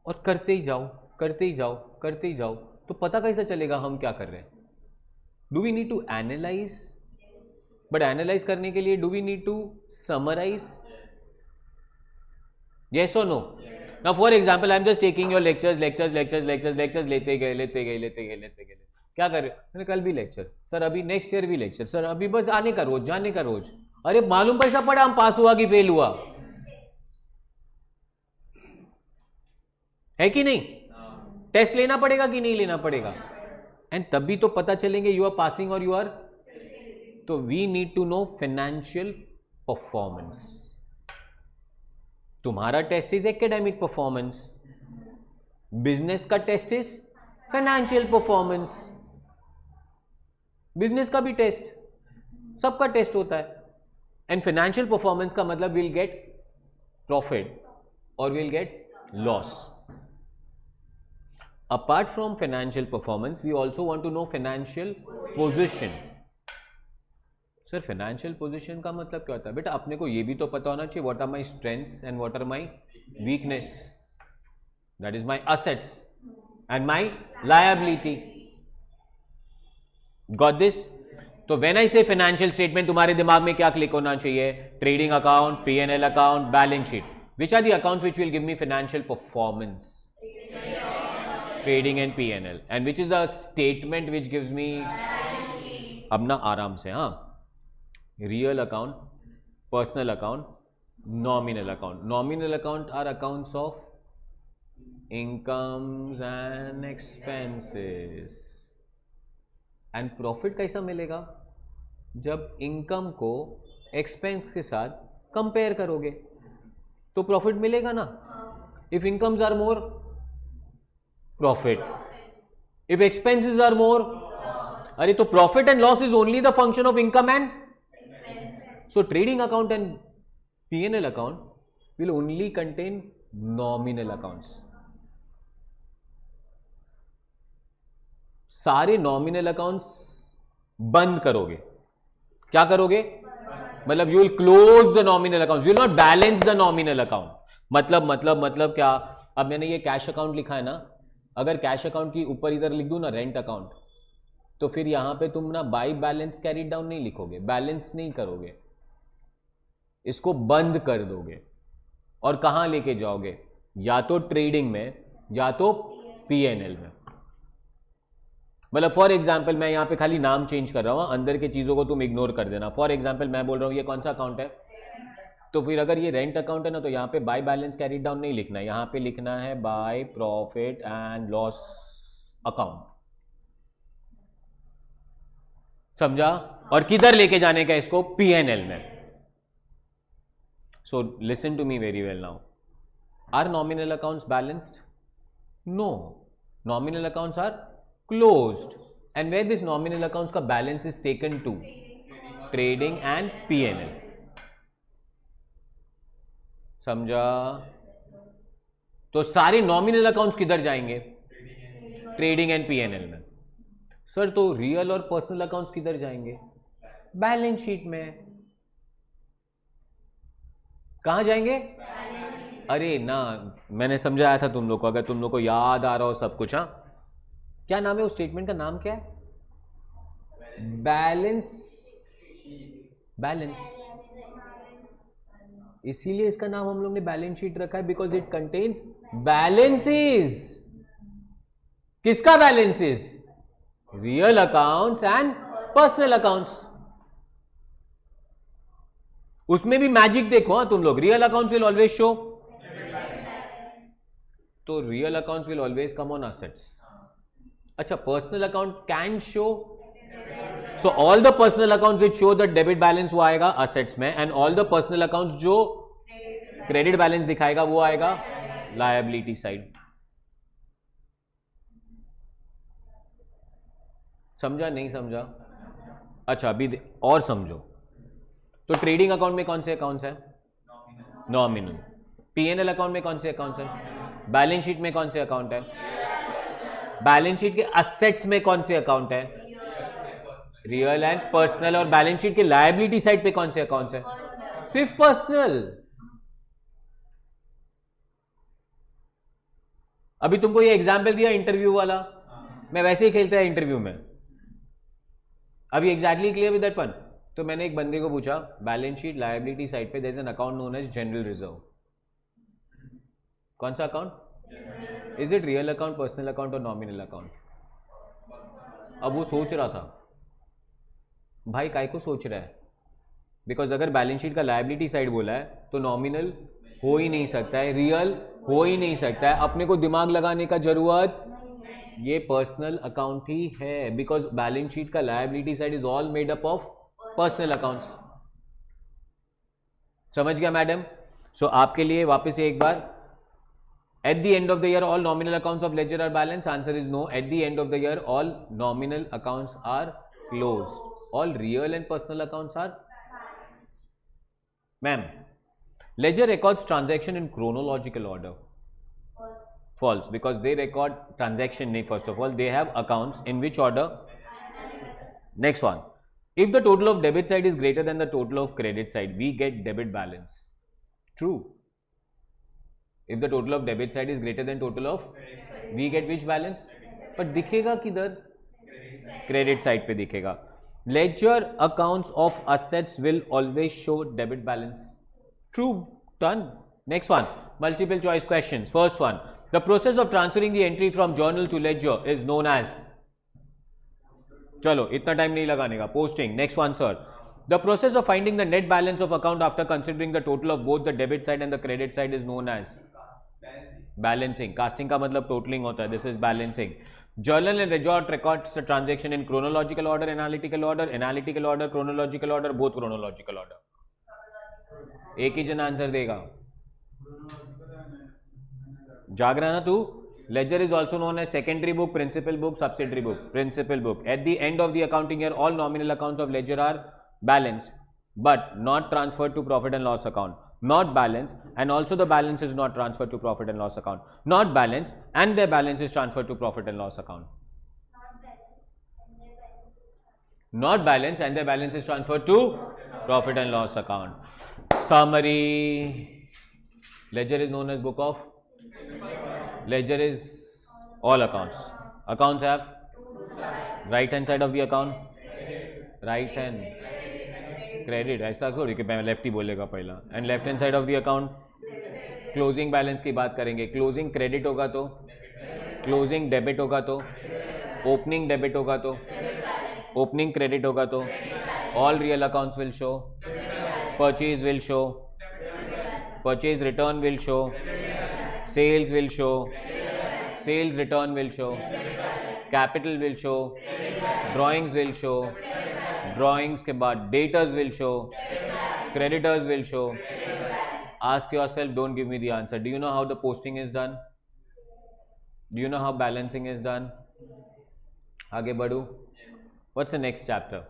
और करते ही जाओ, करते ही जाओ, करते ही जाओ, तो पता कैसे चलेगा हम क्या कर रहे हैं? Do we need to analyse? But analyse करने के लिए do we need to summarise? Yes or no? Now for example, I'm just taking your lectures लेते गए क्या कर रहे हो? मैंने कल भी लेक्चर सर, अभी नेक्स्ट ईयर भी लेक्चर सर, अभी बस आने का रोज, जाने का रोज। अरे मालूम पैसा पड़ा हम पास हुआ कि फेल हुआ है कि नहीं? टेस्ट लेना पड़ेगा कि नहीं लेना पड़ेगा? एंड तभी तो पता चलेंगे यू आर पासिंग और यू आर। तो we need to know financial performance. तुम्हारा test is academic performance, business का test is financial performance. Business का भी टेस्ट, सबका टेस्ट होता है। एंड फाइनेंशियल परफॉर्मेंस का मतलब विल गेट प्रॉफिट और will get loss. Apart from financial performance we also want to know financial position. Sir financial position का मतलब क्या होता है? बेटा अपने को ये भी तो पता होना चाहिए what are my strengths and what are my weakness, that is my assets and my liability. Got this? तो when I say financial statement, तुम्हारे दिमाग में क्या क्लिक होना चाहिए? Trading account, P&L account, balance sheet. Which are the accounts which will give me financial performance? Trading and P&L। And which is the statement which gives me? अब ना आराम से, हाँ, real account, personal account, nominal account. Nominal account are accounts of incomes and expenses. And profit कैसा मिलेगा? जब income को expense के साथ कंपेयर करोगे तो प्रॉफिट मिलेगा ना। If incomes are more, profit. If expenses are more, अरे तो profit and loss is only the function of income and. So trading account and P&L account will only contain nominal accounts. सारे nominal accounts बंद करोगे। क्या करोगे? मतलब you will close the nominal accounts, you will not balance the nominal account। मतलब क्या? अब मैंने ये कैश अकाउंट लिखा है ना, अगर कैश अकाउंट की ऊपर इधर लिख दूं ना रेंट अकाउंट, तो फिर यहां पे तुम ना बाय बैलेंस कैरी डाउन नहीं लिखोगे, बैलेंस नहीं करोगे, इसको बंद कर दोगे। और कहां लेके जाओगे? या तो ट्रेडिंग में या तो P&L में। मतलब फॉर एग्जांपल मैं यहां पे खाली नाम चेंज कर रहा हूं, अंदर के चीजों को तुम इग्नोर कर देना। फॉर एग्जांपल मैं बोल रहा हूं ये कौन सा अकाउंट है, तो फिर अगर ये रेंट अकाउंट है ना, तो यहां पे बाय बैलेंस कैरी डाउन नहीं लिखना है, यहां पे लिखना है by profit and loss account. समझा? और किधर लेके जाने का इसको? P&L में। So listen to me very well now. Are nominal accounts balanced? No. Nominal accounts are closed. And where this nominal accounts का balance is taken to? Trading and P&L. समझा? तो सारे nominal accounts किधर जाएंगे? Trading and P&L में। Sir तो real और personal accounts किधर जाएंगे? बैलेंस शीट में। कहां जाएंगे? अरे ना, मैंने समझाया था तुम लोग को, अगर तुम लोग को याद आ रहा हो सब कुछ। हाँ, क्या नाम है उस स्टेटमेंट का? नाम क्या है? बैलेंस। बैलेंस, इसीलिए इसका नाम हम लोग ने बैलेंस शीट रखा है, बिकॉज इट कंटेन्स बैलेंसेस। किसका balances? Real accounts and personal accounts. उसमें भी मैजिक देखो। हाँ तुम लोग, real accounts will always show, तो real accounts will always come on assets. अच्छा, personal account can show, so all the personal accounts which show the debit balance वो आएगा असेट्स में, and all the personal accounts जो credit balance दिखाएगा वो आएगा liability side. समझा? नहीं समझा? अच्छा अभी और समझो। तो ट्रेडिंग अकाउंट में कौन से अकाउंट्स हैं? नॉमिनल। P&L अकाउंट में कौन से अकाउंट्स हैं? बैलेंस शीट में कौन से अकाउंट है? बैलेंस शीट के असेट्स में कौन से अकाउंट है? Real and personal. और बैलेंस शीट के लायबिलिटी साइड पे कौन से अकाउंट्स है? सिर्फ पर्सनल। अभी तुमको ये एग्जाम्पल दिया इंटरव्यू वाला, मैं वैसे ही खेलता है इंटरव्यू में। अभी exactly clear with that one? तो मैंने एक बंदे को पूछा बैलेंस शीट लायबिलिटी साइड पे there is an account known as general reserve. कौन सा अकाउंट? Is it real account, personal account और नॉमिनल अकाउंट? अब वो सोच रहा था भाई, काय को सोच रहा है? बिकॉज अगर बैलेंस शीट का लायबिलिटी साइड बोला है तो नॉमिनल हो ही नहीं सकता है, रियल हो ही नहीं सकता है, अपने को दिमाग लगाने का जरूरत, ये पर्सनल अकाउंट ही है, बिकॉज बैलेंस शीट का liability side is all made up of personal accounts. समझ गया मैडम? सो आपके लिए वापस से एक बार, at the end of the year all nominal accounts of ledger are balanced? Answer is no. At the end of the year all nominal accounts are closed. All real and personal accounts are, ma'am, ledger records transaction in chronological order. False, because they record transaction name first of all, they have accounts in which order? Next one, if the total of debit side is greater than the total of credit side, we get debit balance. True. If the total of debit side is greater than total of, we get which balance? पर दिखेगा किधर? Credit side पे दिखेगा. Ledger accounts of assets will always show debit balance. True. Done. Next one, multiple choice questions. First one, the process of transferring the entry from journal to ledger is known as, चलो इतना time नहीं लगाने का, posting. Next one sir, the process of finding the net balance of account after considering the total of both the debit side and the credit side is known as balancing. Casting का मतलब totaling होता है, this is balancing. Journal and ledger records the transaction in chronological order, analytical order, chronological order, both chronological order. एक ही जन answer देगा, जाग रहा ना तू? Ledger is also known as secondary book, principal book, subsidiary book. Principal book. At the end of the accounting year, all nominal accounts of ledger are balanced, but not transferred to profit and loss account. Not balanced, and also the balance is not transferred to profit and loss account. Not balanced, and their balance is transferred to profit and loss account. Not balanced, and their balance is transferred to profit and loss account. Summary. Ledger is known as book of. Ledger is all accounts. Accounts have right hand side of the account, right hand credit, ऐसा थोड़ी कि मैं left ही बोलेगा पहला, and left hand side of the account closing balance की बात करेंगे. Closing credit होगा तो, क्लोजिंग डेबिट होगा तो, ओपनिंग डेबिट होगा तो, ओपनिंग क्रेडिट होगा तो, all real accounts will show, purchase will show, purchase return will show, sales will show, sales return will show, capital will show, drawings will show, drawings के बाद debtors will show, creditors will show. Ask yourself, don't give me the answer, do you know how the posting is done? Do you know how balancing is done? आगे बढ़ू. What's the next chapter?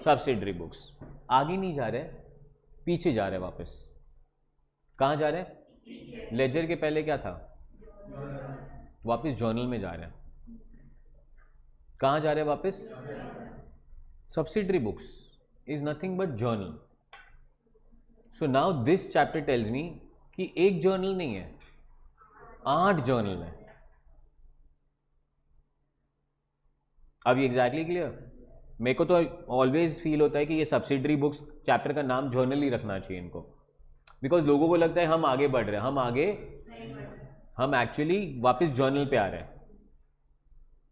Subsidiary books. आगे नहीं जा रहे, पीछे जा रहे वापस. कहाँ जा रहे? लेजर के पहले क्या था? वापस जर्नल में जा रहे हैं. कहाँ जा रहे हैं वापस? Subsidiary books is nothing but journal. So now this chapter tells me कि एक जर्नल नहीं है, 8 जर्नल है. अभी एग्जैक्टली क्लियर? मेरे को तो ऑलवेज फील होता है कि ये सब्सिडरी बुक्स चैप्टर का नाम जर्नल ही रखना चाहिए इनको, बिकॉज लोगों को लगता है हम आगे बढ़ रहे हैं, हम आगे, हम एक्चुअली वापस जर्नल पे आ रहे हैं.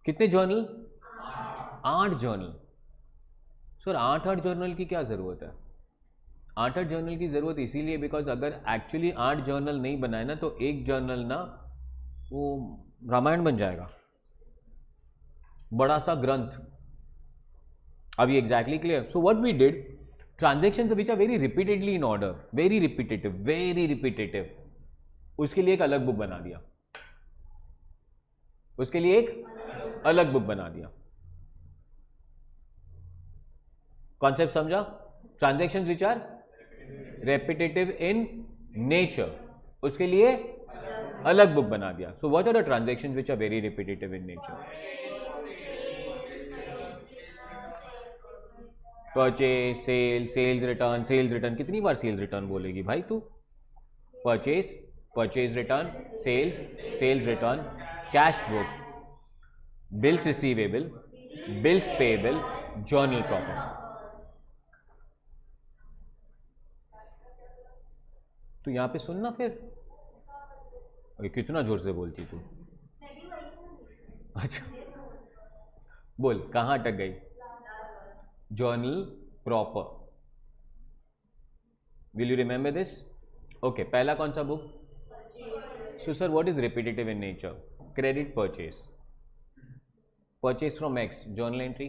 कितने जर्नल? 8 जर्नल. सर 8 जर्नल की क्या ज़रूरत है? 8 जर्नल की ज़रूरत इसीलिए बिकॉज अगर एक्चुअली 8 जर्नल नहीं बनाए ना तो एक जर्नल ना वो रामायण बन जाएगा, बड़ा सा ग्रंथ. अभी exactly clear? So what we did, transactions which are very repeatedly in order, very repetitive, उसके लिए एक अलग बुक बना दिया, उसके लिए एक अलग बुक बना दिया. कॉन्सेप्ट समझा? Transactions which are repetitive in nature, उसके लिए अलग बुक बना दिया. So what are the transactions which are very repetitive in nature? Purchase, sale, sales return. कितनी बार सेल्स रिटर्न बोलेगी भाई तू? Purchase, purchase return, sales, sales return, cash book, bills receivable, bills payable, journal proper. तो यहां पे सुनना फिर ओए, कितना जोर से बोलती तू। अच्छा बोल, कहाँ अटक गई? Journal proper. Will you remember this? Okay, पहला कौन सा book? So sir, what is repetitive in nature? Credit purchase. Purchase from X, journal entry.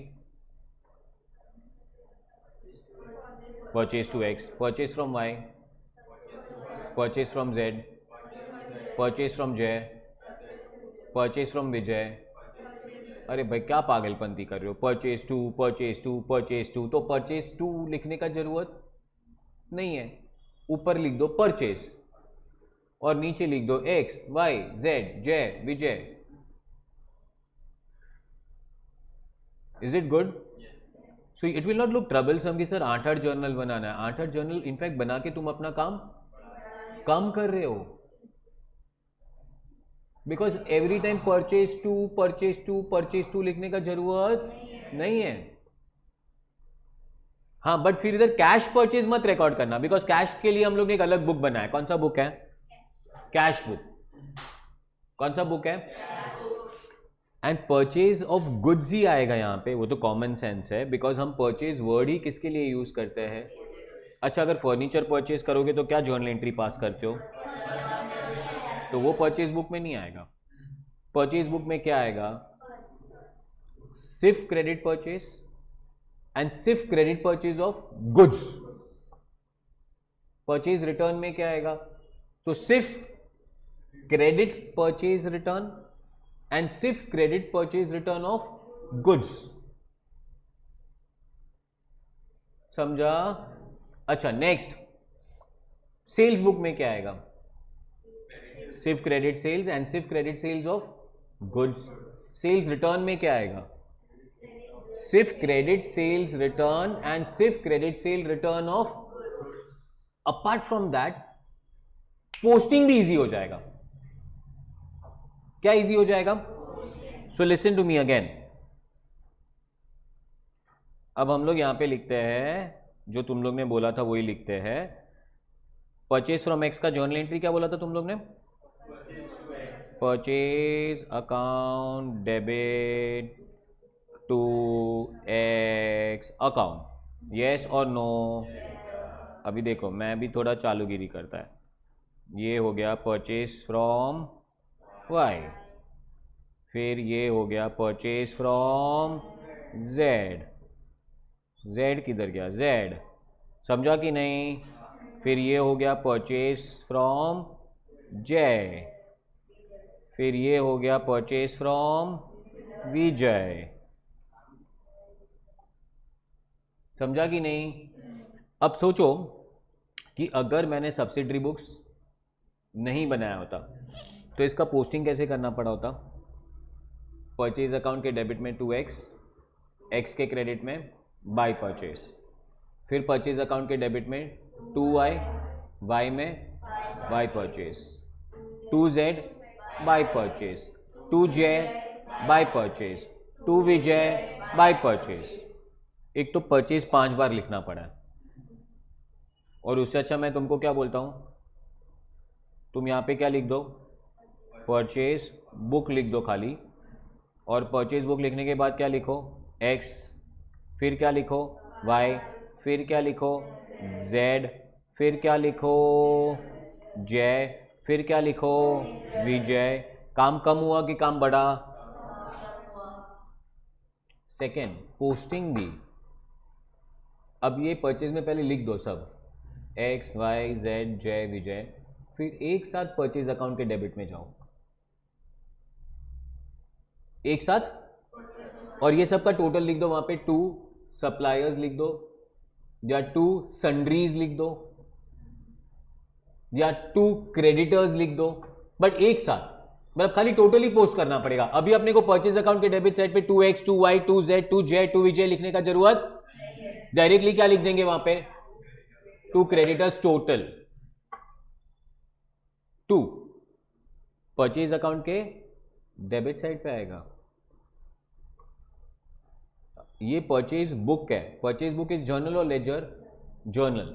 Purchase to X. Purchase from Y, purchase from Z, purchase from Jay, purchase from Vijay. अरे भाई क्या पागलपंती कर रहे हो? Purchase to, purchase to, purchase to. तो purchase to लिखने का जरूरत नहीं है, ऊपर लिख दो परचेज और नीचे लिख दो x Y Z Jay Vijay. Is it good? So it will not look troublesome कि सर 8-8 जर्नल बनाना है। 8-8 जर्नल इनफैक्ट बना के तुम अपना काम कम कर रहे हो, because every time purchase to purchase to purchase to लिखने का जरूरत नहीं है। हाँ, बट फिर इधर कैश परचेज मत रिकॉर्ड करना, बिकॉज कैश के लिए हम लोग ने एक अलग बुक बनाया। कौन सा बुक है? Cash book. कौन सा बुक है? एंड परचेज ऑफ गुड्स ही आएगा यहाँ पे, वो तो कॉमन सेंस है, बिकॉज हम परचेज वर्ड ही किसके लिए यूज करते हैं? अच्छा, अगर फर्नीचर परचेज करोगे तो क्या जर्नल एंट्री पास करते हो? तो वो परचेज बुक में नहीं आएगा। परचेज बुक में क्या आएगा? सिर्फ क्रेडिट परचेज एंड सिर्फ credit purchase of goods. Purchase return में क्या आएगा? तो सिर्फ क्रेडिट परचेज रिटर्न एंड सिर्फ credit purchase return of goods. समझा? अच्छा, नेक्स्ट सेल्स बुक में क्या आएगा? सिर्फ क्रेडिट सेल्स एंड सिर्फ credit sales of goods. Sales return में क्या आएगा? सिर्फ क्रेडिट सेल्स रिटर्न एंड सिर्फ credit sale return of. Apart from that posting भी इजी हो जाएगा। क्या इजी हो जाएगा? So listen to me again. अब हम लोग यहां पे लिखते हैं, जो तुम लोग ने बोला था वही लिखते हैं। परचेज फ्रॉम एक्स का जर्नल एंट्री क्या बोला था तुम लोग ने? Purchase account debit to X account, yes और नो? अभी देखो, मैं भी थोड़ा चालूगिरी करता है। ये हो गया परचेज फ्रॉम वाई, फिर ये हो गया परचेज फ्रॉम जेड। जेड किधर गया? जेड, समझा कि नहीं? फिर ये हो गया परचेज फ्रॉम जय, फिर ये हो गया परचेज फ्रॉम विजय। समझा कि नहीं? अब सोचो कि अगर मैंने सब्सिडरी बुक्स नहीं बनाया होता तो इसका पोस्टिंग कैसे करना पड़ा होता? परचेज अकाउंट के डेबिट में 2x, x के क्रेडिट में बाय परचेज, फिर परचेज अकाउंट के डेबिट में 2y, y में by purchase, 2z by purchase, 2j by purchase, 2 Vijay by purchase. एक तो परचेज 5 बार लिखना पड़ा है, और उससे अच्छा मैं तुमको क्या बोलता हूं, तुम यहां पे क्या लिख दो? परचेज बुक लिख दो खाली, और परचेज बुक लिखने के बाद क्या लिखो? x, फिर क्या लिखो? y, फिर क्या लिखो? z, फिर क्या लिखो? j, फिर क्या लिखो? विजय। काम कम हुआ कि काम बढ़ा? सेकेंड, पोस्टिंग भी। अब ये परचेज में पहले लिख दो सब, x, y, z, j, विजय, फिर एक साथ परचेज अकाउंट के डेबिट में जाओ, एक साथ, और ये सब का टोटल लिख दो वहां पे। 2 सप्लायर्स लिख दो, या 2 सन्ड्रीज लिख दो, या 2 क्रेडिटर्स लिख दो, बट एक साथ, मतलब खाली टोटल ही पोस्ट करना पड़ेगा। अभी अपने को परचेज अकाउंट के डेबिट साइड पे 2x, 2y, 2z, 2j, 2 विजय लिखने का जरूरत डायरेक्टली क्या लिख देंगे वहां पे? 2 क्रेडिटर्स टोटल, 2 परचेज अकाउंट के डेबिट साइड पे आएगा। ये परचेज बुक है। परचेज बुक इज जर्नल और लेजर? जर्नल।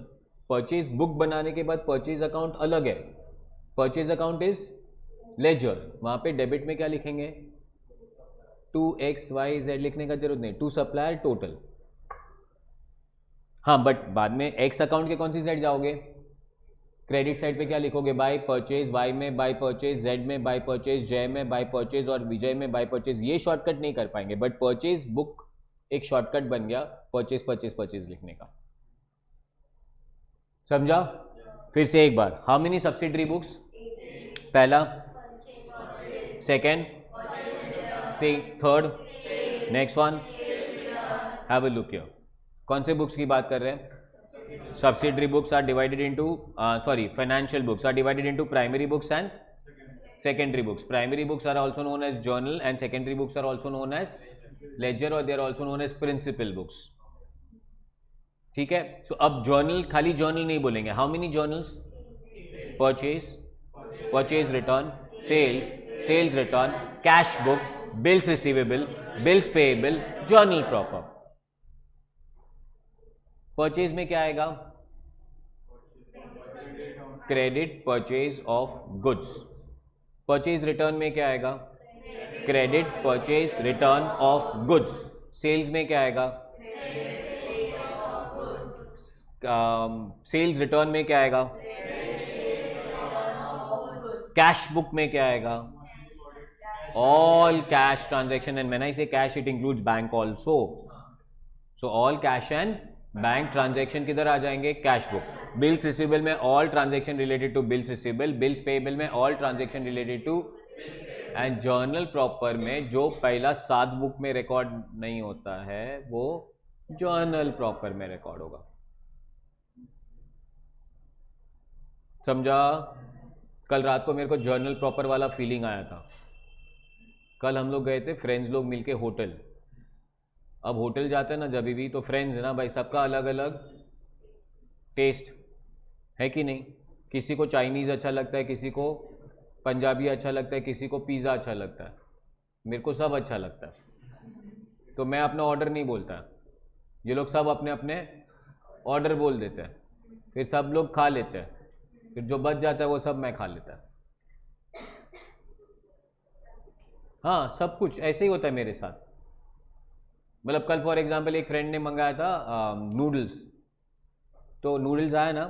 परचेज बुक बनाने के बाद परचेज अकाउंट अलग है। परचेज अकाउंट इज लेजर, वहाँ पे डेबिट में क्या लिखेंगे? 2XYZ लिखने का जरूरत नहीं, टू सप्लायर टोटल। हाँ, बट बाद में एक्स अकाउंट के कौन सी साइड जाओगे? क्रेडिट साइड पे क्या लिखोगे? बाय परचेज, वाई में बाय परचेज, जेड में बाय परचेज, जय में बाय परचेज और विजय में बाय परचेज। ये शॉर्टकट नहीं कर पाएंगे, बट परचेज बुक एक शॉर्टकट बन गया परचेज परचेज परचेज लिखने का। समझा? फिर से एक बार, हाउ मेनी सब्सिडरी बुक्स? पहला, second, third, next one, have a look here. कौन से बुक्स की बात कर रहे हैं? Subsidiary books are divided into financial books are divided into primary books and secondary books. Primary books are also known as journal and secondary books are also known as ledger or they are also known as principal books. ठीक है? So अब journal, खाली journal नहीं बोलेंगे. How many journals? Purchase return, sales return, cash book, bills receivable, bills payable, journal proper. Purchase में क्या आएगा? Credit purchase of goods. Purchase return में क्या आएगा? Credit purchase return of goods. Sales में क्या आएगा? सेल्स रिटर्न में क्या आएगा? कैश बुक में क्या आएगा? All cash transaction, and when I say cash it includes bank also. So all cash and bank transaction किधर आ जाएंगे? Cash book. बिल्स रिसीवेबल में all transaction related to bills receivable, bills payable में all transaction related to, and journal proper में जो पहला 7 book में record नहीं होता है वो जर्नल प्रॉपर में रिकॉर्ड होगा। समझा? कल रात को मेरे को जर्नल प्रॉपर वाला फीलिंग आया था। कल हम लोग गए थे फ्रेंड्स लोग मिलके होटल। अब होटल जाते हैं ना जब भी, तो फ्रेंड्स ना भाई, सबका अलग अलग टेस्ट है कि नहीं? किसी को चाइनीज़ अच्छा लगता है, किसी को पंजाबी अच्छा लगता है, किसी को पिज़्ज़ा अच्छा लगता है। मेरे को सब अच्छा लगता है, तो मैं अपना ऑर्डर नहीं बोलता। ये लोग सब अपने अपने ऑर्डर बोल देते हैं, फिर सब लोग खा लेते हैं, फिर जो बच जाता है वो सब मैं खा लेता है। हाँ, सब कुछ ऐसे ही होता है मेरे साथ। मतलब कल फॉर एग्जांपल एक फ्रेंड ने मंगाया था नूडल्स, तो नूडल्स आया ना,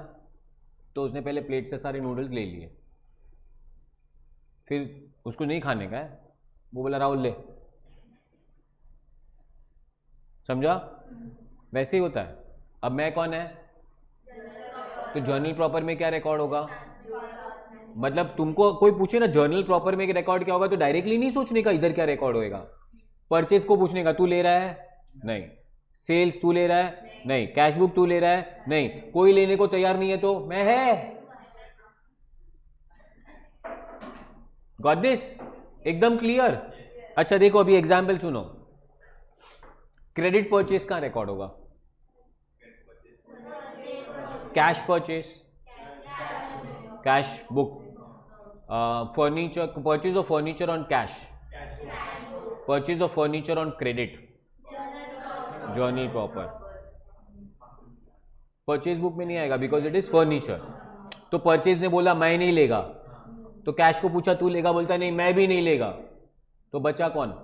तो उसने पहले प्लेट से सारे नूडल्स ले लिए, फिर उसको नहीं खाने का है, वो बोला राहुल ले। समझा? वैसे ही होता है। अब मैं कौन है? तो जर्नल प्रॉपर में क्या रिकॉर्ड होगा? मतलब तुमको कोई पूछे ना जर्नल प्रॉपर में रिकॉर्ड क्या होगा, तो डायरेक्टली नहीं सोचने का इधर क्या रिकॉर्ड होएगा। परचेज को पूछने का, तू ले रहा है? नहीं। सेल्स तू ले रहा है? नहीं। कैश बुक तू ले रहा है? नहीं। कोई लेने को तैयार नहीं है तो मैं है। Got this? एकदम क्लियर? अच्छा देखो, अभी एग्जाम्पल सुनो। क्रेडिट परचेज कहां रिकॉर्ड होगा? Cash purchase, cash book, furniture, purchase of furniture on cash, purchase of furniture on credit, journal proper. Purchase book में नहीं आएगा बिकॉज इट इज फर्नीचर। तो परचेज ने बोला मैं नहीं लेगा, तो कैश को पूछा तू लेगा, बोलता नहीं मैं भी नहीं लेगा, तो बचा कौन?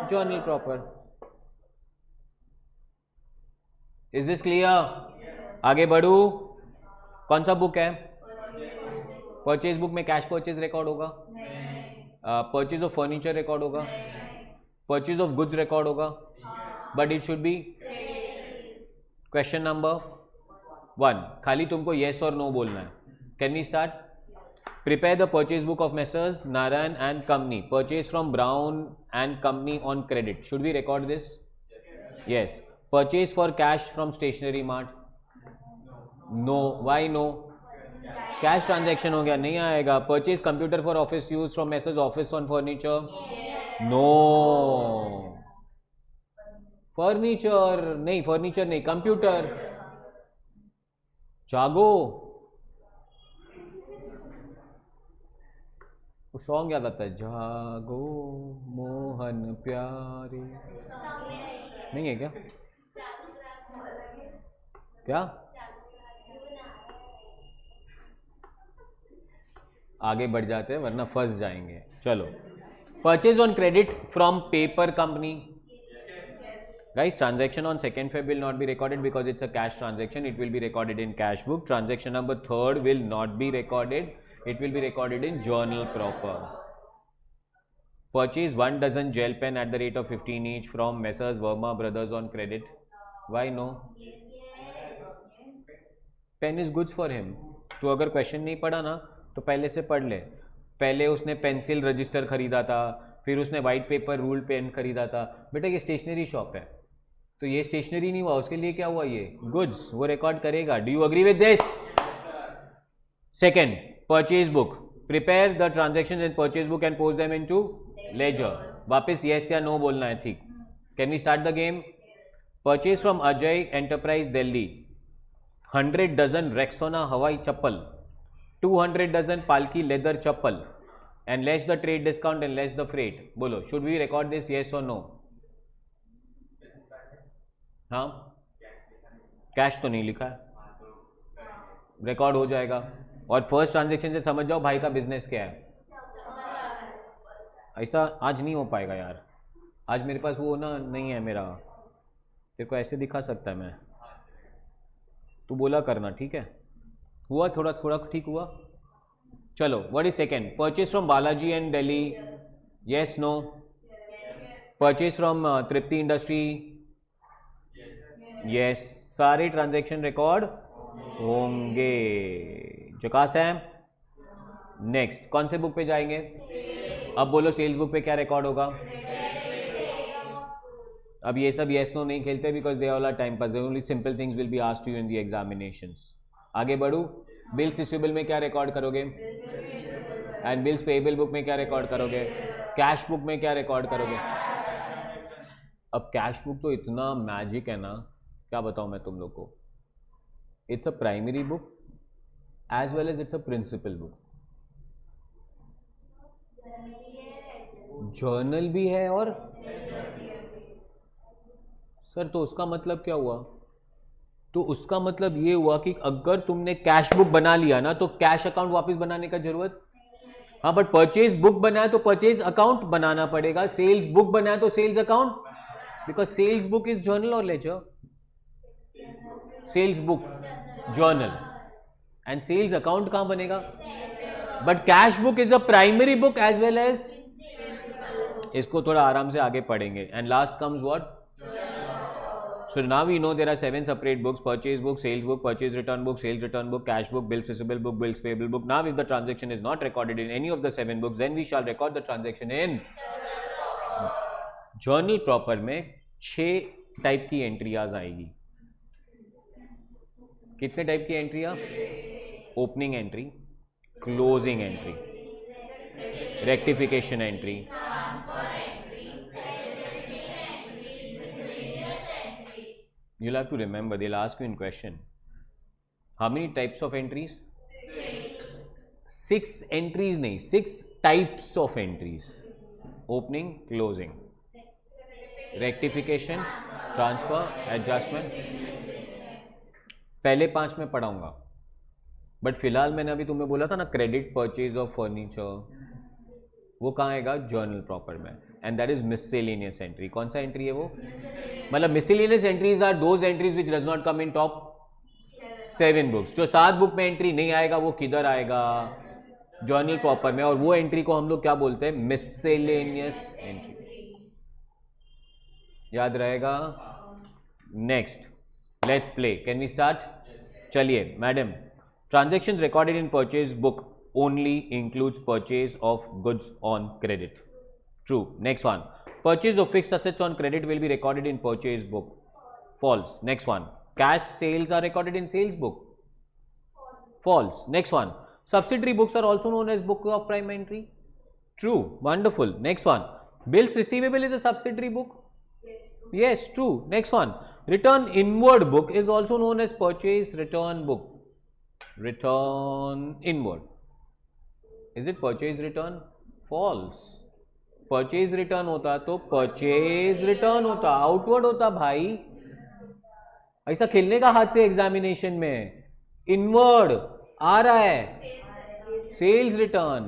Journal proper. Is this clear? आगे बढ़ू। कौन सा बुक है? परचेज बुक में कैश परचेज रिकॉर्ड होगा, परचेज ऑफ फर्नीचर रिकॉर्ड होगा, परचेज ऑफ गुड्स रिकॉर्ड होगा, but it should be question number 1। खाली तुमको येस और नो बोलना है। Can we start? Prepare the purchase book of messrs Narayan and company, purchase from Brown and company on credit. Should we record this? Yes. Purchase for cash from stationery mart? No. Why no? Cash transaction हो गया, नहीं आएगा। Purchase computer for office use from messrs office on furniture? No. Furniture नहीं, furniture नहीं, computer. जागो, वो song याद आता है, जागो मोहन प्यारे। नहीं है क्या? क्या? आगे बढ़ जाते हैं वरना फंस जाएंगे। चलो, purchase on credit from paper company. Guys, transaction on 2nd Feb will not be recorded because it's a cash transaction. It will be recorded in cash book. Transaction number 3rd will not be recorded. It will be recorded in journal proper. Purchase 1 dozen gel pen at the rate of 15 each from Messrs. Verma Brothers on credit. Why no? Pen is goods for him. तो अगर question नहीं पढ़ा ना तो पहले से पढ़ ले। पहले उसने पेंसिल रजिस्टर खरीदा था, फिर उसने वाइट पेपर रूल पेन खरीदा था। बेटा ये स्टेशनरी शॉप है, तो ये स्टेशनरी नहीं हुआ, उसके लिए क्या हुआ? ये गुड्स, वो रिकॉर्ड करेगा। Do you agree with this? Second, purchase book. Prepare the transaction in purchase book and post them into ledger. वापस यस या नो बोलना है, ठीक? Can we start the game? Purchase from Ajay enterprise Delhi 100 dozen Rexona हवाई chappal, 200 dozen Palki leather chappal and less the trade discount and less the freight. बोलो, should we record this yes or no? हाँ, cash तो नहीं लिखा है, रिकॉर्ड हो जाएगा। और फर्स्ट ट्रांजेक्शन से समझ जाओ भाई का बिजनेस क्या है। ऐसा आज नहीं हो पाएगा यार, आज मेरे पास वो ना नहीं है मेरा, तेरे को ऐसे दिखा सकता है मैं, तू बोला करना, ठीक है? हुआ थोड़ा थोड़ा ठीक हुआ। चलो, what is second? Purchase from Balaji and Delhi, yes no? Purchase from Tripti industry, yes. सारे ट्रांजैक्शन रिकॉर्ड होंगे, झकास है। नेक्स्ट कौन से बुक पे जाएंगे? अब बोलो सेल्स बुक पे क्या रिकॉर्ड होगा? अब ये सब यस नो नहीं खेलते because they all are time pass, only simple things will be asked to you in the examinations. आगे बढ़ू, बिल्स रिसीवेबल में क्या रिकॉर्ड करोगे? एंड बिल्स पेएबल बुक में क्या रिकॉर्ड करोगे? कैश बुक में क्या रिकॉर्ड करोगे? अब कैश बुक तो इतना मैजिक है ना, क्या बताऊं मैं तुम लोग को। It's a primary book as well as it's a principal book. Journal भी है और सर तो उसका मतलब क्या हुआ? तो उसका मतलब ये हुआ कि अगर तुमने कैश बुक बना लिया ना तो कैश अकाउंट वापस बनाने का जरूरत, हाँ, बट परचेज बुक बनाया तो परचेज अकाउंट बनाना पड़ेगा। सेल्स बुक बनाया तो sales account, because sales book is journal और ledger. Sales book journal and sales account कहां बनेगा? But cash book is a primary book as well as, इसको थोड़ा आराम से आगे पढ़ेंगे। And last comes what? So now we know there are 7 separate books: purchase book, sales book, purchase return book, sales return book, cash book, bills receivable book, bills payable book. Now if the transaction is not recorded in any of the 7 books, then we shall record the transaction in journal proper में 6 type की एंट्रियाज आएगी। कितने type की एंट्रियां? Opening entry, closing entry, rectification entry, you'll have to remember, they'll ask you in question. How many types of entries? 6 entries नहीं, 6 types of entries. Opening, closing, rectification, transfer, adjustment. पहले 5 में पढ़ाऊंगा, but फिलहाल मैंने अभी तुम्हें बोला था ना क्रेडिट परचेज ऑफ फर्नीचर, वो कहाँ आएगा? जर्नल प्रॉपर में। And that is miscellaneous entry. कौन सा एंट्री है वो? मतलब miscellaneous entries are those entries which does not come in top 7 books. जो 7 बुक में एंट्री नहीं आएगा वो किधर आएगा? जर्नल प्रॉपर में। और वो एंट्री को हम लोग क्या बोलते हैं? Miscellaneous entry. याद रहेगा? Next, let's play. Can we start? चलिए madam, transactions recorded in purchase book only includes purchase of goods on credit. True. Next one. Purchase of fixed assets on credit will be recorded in purchase book. False. Next one. Cash sales are recorded in sales book. False. Next one. Subsidiary books are also known as book of prime entry. True. Wonderful. Next one. Bills receivable is a subsidiary book. Yes, true. Next one. Return inward book is also known as purchase return book. Return inward. Is it purchase return? False. Purchase return होता तो purchase return होता, outward होता भाई। ऐसा खेलने का हाथ से एग्जामिनेशन में। Inward आ रहा है, सेल्स रिटर्न।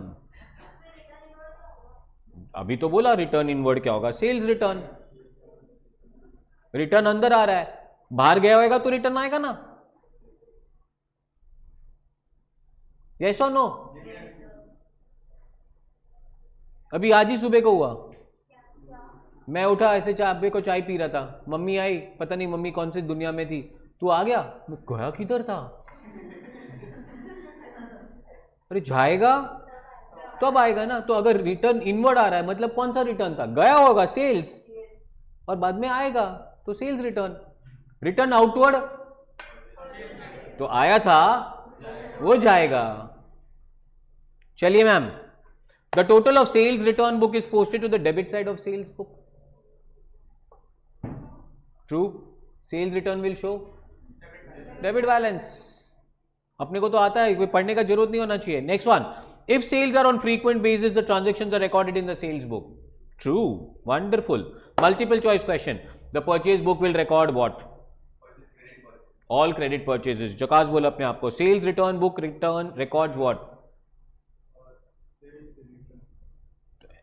अभी तो बोला रिटर्न इनवर्ड क्या होगा, सेल्स रिटर्न। रिटर्न अंदर आ रहा है, बाहर गया होगा तो रिटर्न आएगा ना, यस और नो? अभी आज ही सुबह को हुआ, मैं उठा ऐसे चाय को चाय पी रहा था, मम्मी आई, पता नहीं मम्मी कौन सी दुनिया में थी, तू आ गया, मैं गया किधर था, अरे जाएगा तो अब आएगा ना। तो अगर रिटर्न इनवर्ड आ रहा है मतलब कौन सा रिटर्न था, गया होगा सेल्स, और बाद में आएगा तो सेल्स रिटर्न। रिटर्न आउटवर्ड तो आया था वो जाएगा। चलिए ma'am, the total of sales return book is posted to the debit side of sales book. True, sales return will show debit balance. अपने को तो आता है, कोई पढ़ने का जरूरत नहीं होना चाहिए। Next one, if sales are on frequent basis the transactions are recorded in the sales book. True, wonderful. Multiple choice question, the purchase book will record what? All credit purchases. जकास बोला अपने आप को, sales return book return records what?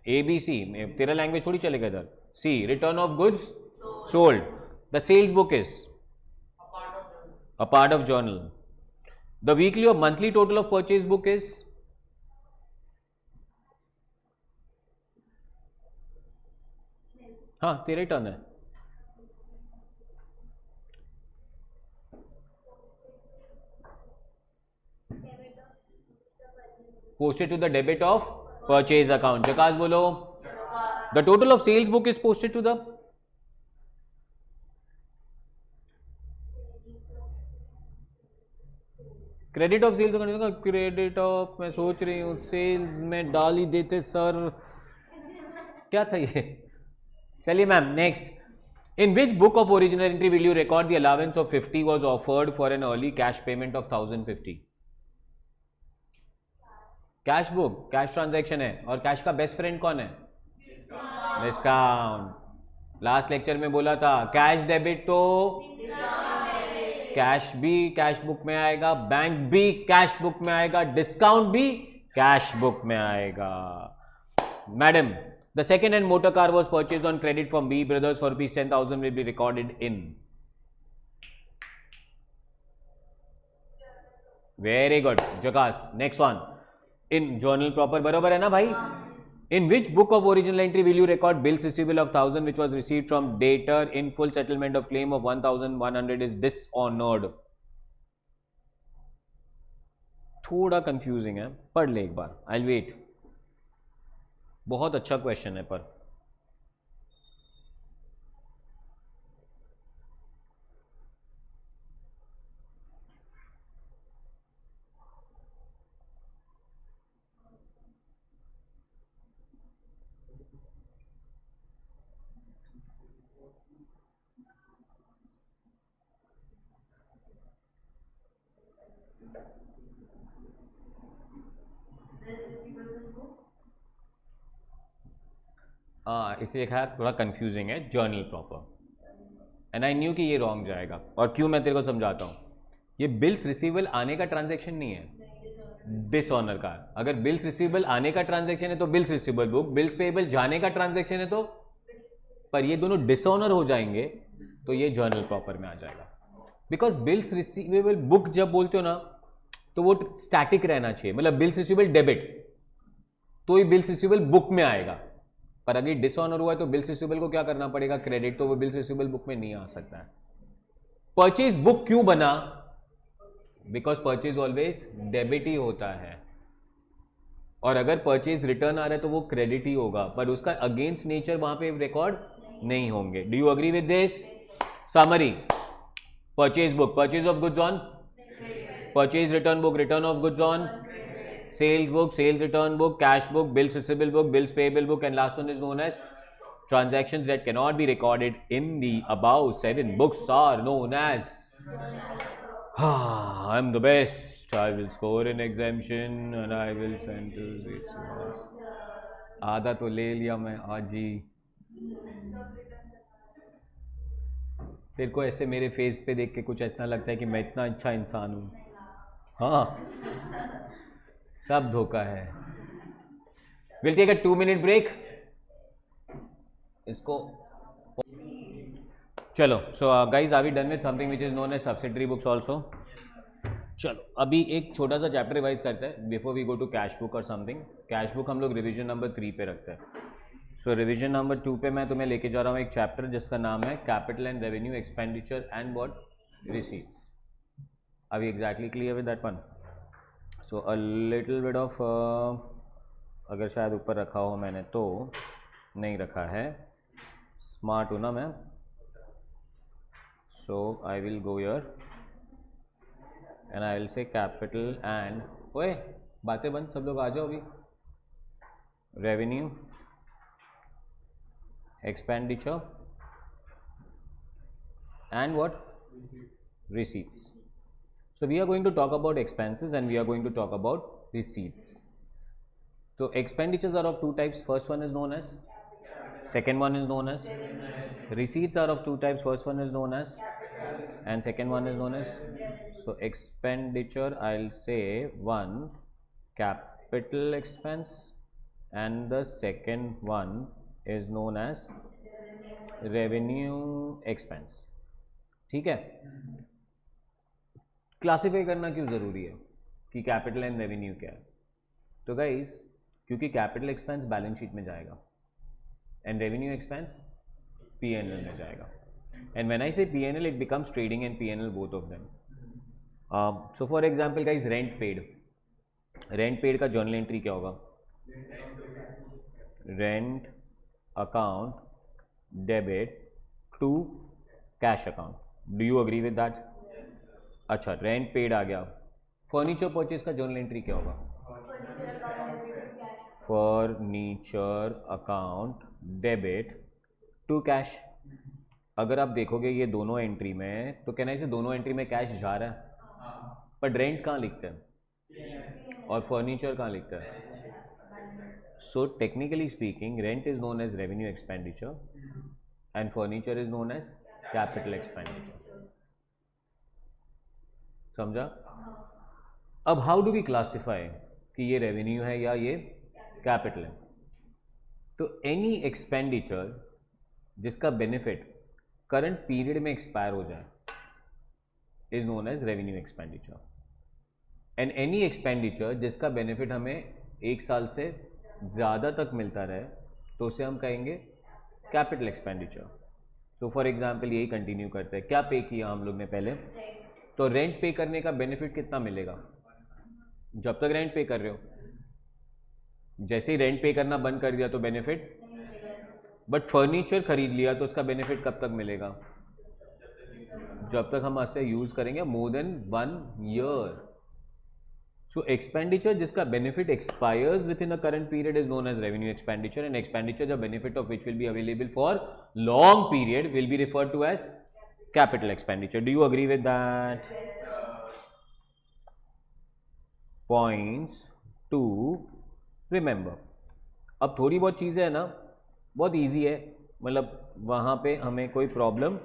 ABC में तेरा language थोड़ी चलेगा इधर। C, return of goods sold. The sales book is a part of journal. The weekly or monthly total of purchase book is? हाँ, तेरा टर्न है। Posted to the debit of purchase account. जकास बोलो, the total of sales book is posted to the credit of sales का credit of, मैं सोच रही हूँ sales में डाल ही देते सर, क्या था ये। चलिए ma'am, next, in which book of original entry will you record the allowance of 50 was offered for an early cash payment of 1050? Cash book, cash transaction है, और कैश का बेस्ट फ्रेंड कौन है? डिस्काउंट। लास्ट लेक्चर में बोला था cash debit तो cash भी कैश बुक में आएगा, बैंक भी कैश बुक में आएगा, डिस्काउंट भी कैश बुक में आएगा। Madam, the second hand motor car was purchase on credit from B brothers for ₹10,000 will be recorded in? Very good जकास। Next one, in journal proper बरोबर है ना भाई? In which book of original entry will you record bills receivable of 1000 which was received from debtor in full settlement of claim of 1100 is dishonored? थोड़ा confusing है, पढ़ ले एक बार, I'll wait। बहुत अच्छा क्वेश्चन है पर इसे लिखा थोड़ा कंफ्यूजिंग है, journal proper, and I knew कि ये रॉन्ग जाएगा। और क्यों, मैं तेरे को समझाता हूँ। ये बिल्स रिसीवेबल आने का ट्रांजैक्शन नहीं है, डिसऑनर का। अगर बिल्स रिसीवेबल आने का ट्रांजैक्शन है तो bills receivable book, bills payable जाने का ट्रांजैक्शन है तो, पर ये दोनों डिसऑनर हो जाएंगे तो ये जर्नल प्रॉपर में आ जाएगा। बिकॉज बिल्स रिसीवेबल बुक जब बोलते हो ना तो वो स्टैटिक रहना चाहिए, मतलब बिल्स रिसीवेबल डेबिट तो ये बिल्स रिसीवेबल बुक में आएगा। पर अगर डिसऑनर हुआ है तो बिल्स रिसीवेबल को क्या करना पड़ेगा? क्रेडिट, तो वो बिल्स रिसीवेबल बुक में नहीं आ सकता है। परचेज बुक क्यों बना? बिकॉज परचेज ऑलवेज डेबिट ही होता है, और अगर परचेज रिटर्न आ रहा है तो वो क्रेडिट ही होगा, पर उसका अगेंस्ट नेचर वहां पे रिकॉर्ड नहीं होंगे। Do you agree with this? Summary, purchase book, purchase of goods on, purchase return book, return of goods on, sales book, sales return book, cash book, bills receivable book, bills payable book, and last one is known as transactions that cannot be recorded in the above 7 books are known as I'm the best, I will score an exemption and I will send to this class। आधा तो ले लिया मैं आज ही। तेरे को ऐसे मेरे फेस पे देख के कुछ इतना लगता है कि मैं इतना अच्छा इंसान हूँ? हाँ, सब धोखा है। Will take a 2-minute break. इसको चलो। So guys, are we done with something which is known as subsidiary books also? चलो अभी एक छोटा सा चैप्टर रिवाइज करते हैं before we go to cash book और समथिंग। कैश बुक हम लोग रिवीजन नंबर 3 पे रखते हैं। सो रिवीजन नंबर 2 पे मैं तुम्हें लेके जा रहा हूँ एक चैप्टर जिसका नाम है capital and revenue expenditure and what receipts. Are we exactly clear with that one? So a little bit of, अगर शायद ऊपर रखा हो मैंने तो नहीं रखा है, स्मार्ट हूँ ना मैं। So I will go here and I will say capital and, ओए बातें बंद, सब लोग आ जाओ अभी। revenue expenditure and what? Receipts. So we are going to talk about expenses and we are going to talk about receipts. So expenditures are of two types. First one is known as, second one is known as, receipts are of two types. First one is known as and second one is known as. So expenditure, I'll say one capital expense and the second one is known as revenue expense. ठीक है? Classify करना क्यों ज़रूरी है कि capital and revenue क्या है? तो गाइस, क्योंकि कैपिटल एक्सपेंस बैलेंस शीट में जाएगा एंड रेवेन्यू एक्सपेंस P&L में जाएगा। And when I say P&L, it becomes trading and P&L both of them. So for example guys, rent paid का journal entry क्या होगा? Rent account debit to cash account. Do you agree with that? अच्छा, rent paid आ गया। Furniture purchase का journal entry क्या होगा? Furniture account debit to cash. अगर आप देखोगे ये दोनों एंट्री में, तो कहना है दोनों एंट्री में कैश जा रहा है, बट रेंट कहाँ लिखता है और फर्नीचर कहाँ लिखता है? So technically speaking, rent is known as revenue expenditure and furniture is known as capital expenditure. समझा? अब हाउ डू वी क्लासिफाई कि ये रेवेन्यू है या ये कैपिटल है? तो एनी एक्सपेंडिचर जिसका बेनिफिट करंट पीरियड में एक्सपायर हो जाए is known as revenue expenditure, and any expenditure जिसका बेनिफिट हमें 1 साल से ज़्यादा तक मिलता रहे तो उसे हम कहेंगे capital expenditure. So for example यही कंटिन्यू करते हैं। क्या पे किया हम लोग ने पहले? तो रेंट पे करने का बेनिफिट कितना मिलेगा? जब तक रेंट पे कर रहे हो। जैसे ही रेंट पे करना बंद कर दिया तो बेनिफिट, बट फर्नीचर खरीद लिया तो उसका बेनिफिट कब तक मिलेगा? जब तक हम इसे यूज करेंगे more than 1 year. So expenditure जिसका benefit expires with in a current period is known as revenue expenditure, and expenditure the benefit of which will be available for long period will be referred to as capital expenditure. Do you agree with that? Points to remember. अब थोड़ी बहुत चीज़ें है ना, बहुत easy है, मतलब वहाँ पे हमें कोई प्रॉब्लम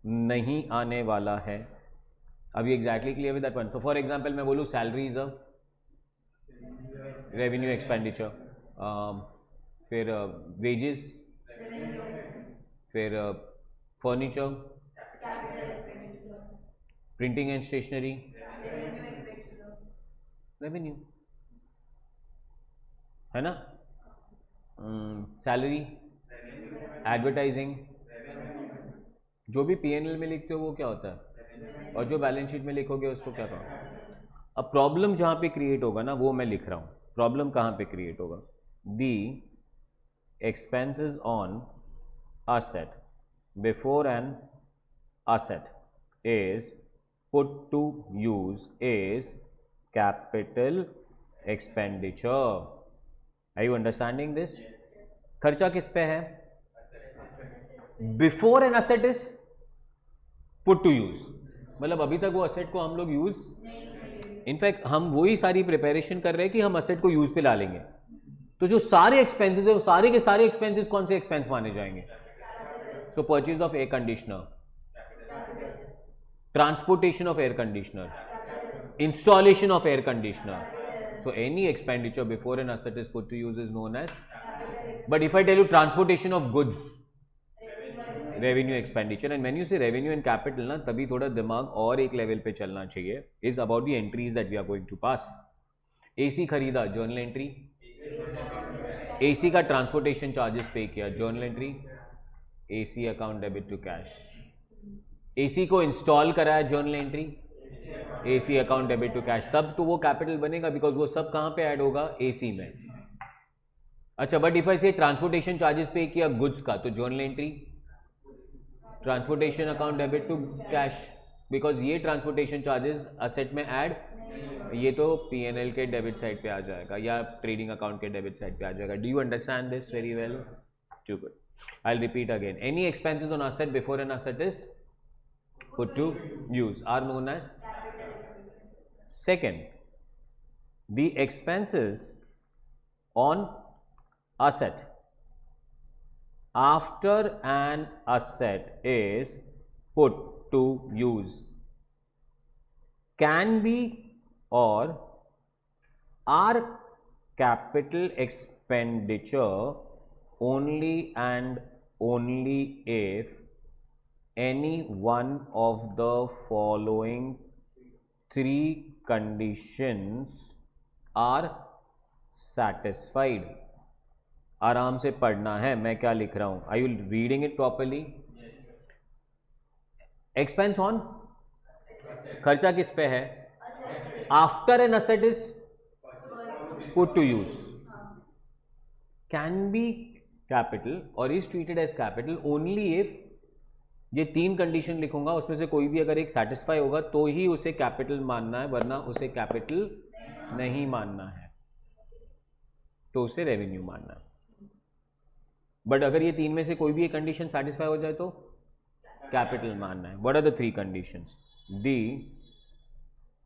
नहीं आने वाला है। अभी exactly clear with that one. So for example मैं बोलूँ salary is a revenue expenditure, फिर वेजेस, फिर furniture, printing and stationery, revenue है ना, सैलरी, एडवर्टाइजिंग, जो भी P&L में लिखते हो वो क्या होता है, और जो बैलेंस शीट में लिखोगे उसको क्या कहोगे? अब प्रॉब्लम जहाँ पे क्रिएट होगा ना वो मैं लिख रहा हूँ। प्रॉब्लम कहाँ पे क्रिएट होगा? दी expenses on asset before an asset is put to use is capital expenditure. Are you understanding this? खर्चा किस पे है? Before an asset is put to use, मतलब अभी तक वो असेट को हम लोग यूज, इनफैक्ट हम वही सारी प्रिपरेशन कर रहे हैं कि हम असेट को यूज पे ला लेंगे। तो जो सारे एक्सपेंसेस है वो सारे के सारे एक्सपेंसेस कौन से एक्सपेंस माने जाएंगे? सो purchase of air conditioner, transportation of air conditioner, installation of air conditioner, So any expenditure before an asset is put to use is known as. But if I tell you transportation of goods, revenue expenditure, and when you say revenue and capital ना, तभी थोड़ा दिमाग और एक level पे चलना चाहिए. Is about the entries that we are going to pass. AC खरीदा, journal entry. AC का ट्रांसपोर्टेशन चार्जेस पे किया, journal entry. AC account debit to cash. AC को इंस्टॉल कराया, journal entry. AC account debit to cash. तब तो वो capital बनेगा, because वो सब कहाँ पे ऐड होगा, AC में. अच्छा, बट इफ आई से ट्रांसपोर्टेशन चार्जेस पे किया गुड्स का, तो journal entry. Transportation account debit to cash, because ये ट्रांसपोर्टेशन चार्जेस असेट में ऐड, ये तो P&L के डेबिट साइड पे आ जाएगा या ट्रेडिंग अकाउंट के डेबिट साइड पे आ जाएगा. Do you understand this very well? Too good. I will repeat again. Any expenses on asset before an asset is put to use are known as. Second, the expenses on asset after an asset is put to use can be or are capital expenditure only and only if any one of the following three conditions are satisfied. आराम से पढ़ना है, मैं क्या लिख रहा हूं. I will reading it properly. Expense on, खर्चा किस पे है, after an asset is put to use, can be capital और is treated as capital only if, ये तीन कंडीशन लिखूंगा, उसमें से कोई भी अगर एक सेटिस्फाई होगा तो ही उसे कैपिटल मानना है, वरना उसे कैपिटल नहीं मानना है, तो उसे रेवेन्यू मानना है. बट अगर ये तीन में से कोई भी एक कंडीशन सेटिस्फाई हो जाए तो कैपिटल मानना है. What are the three conditions? The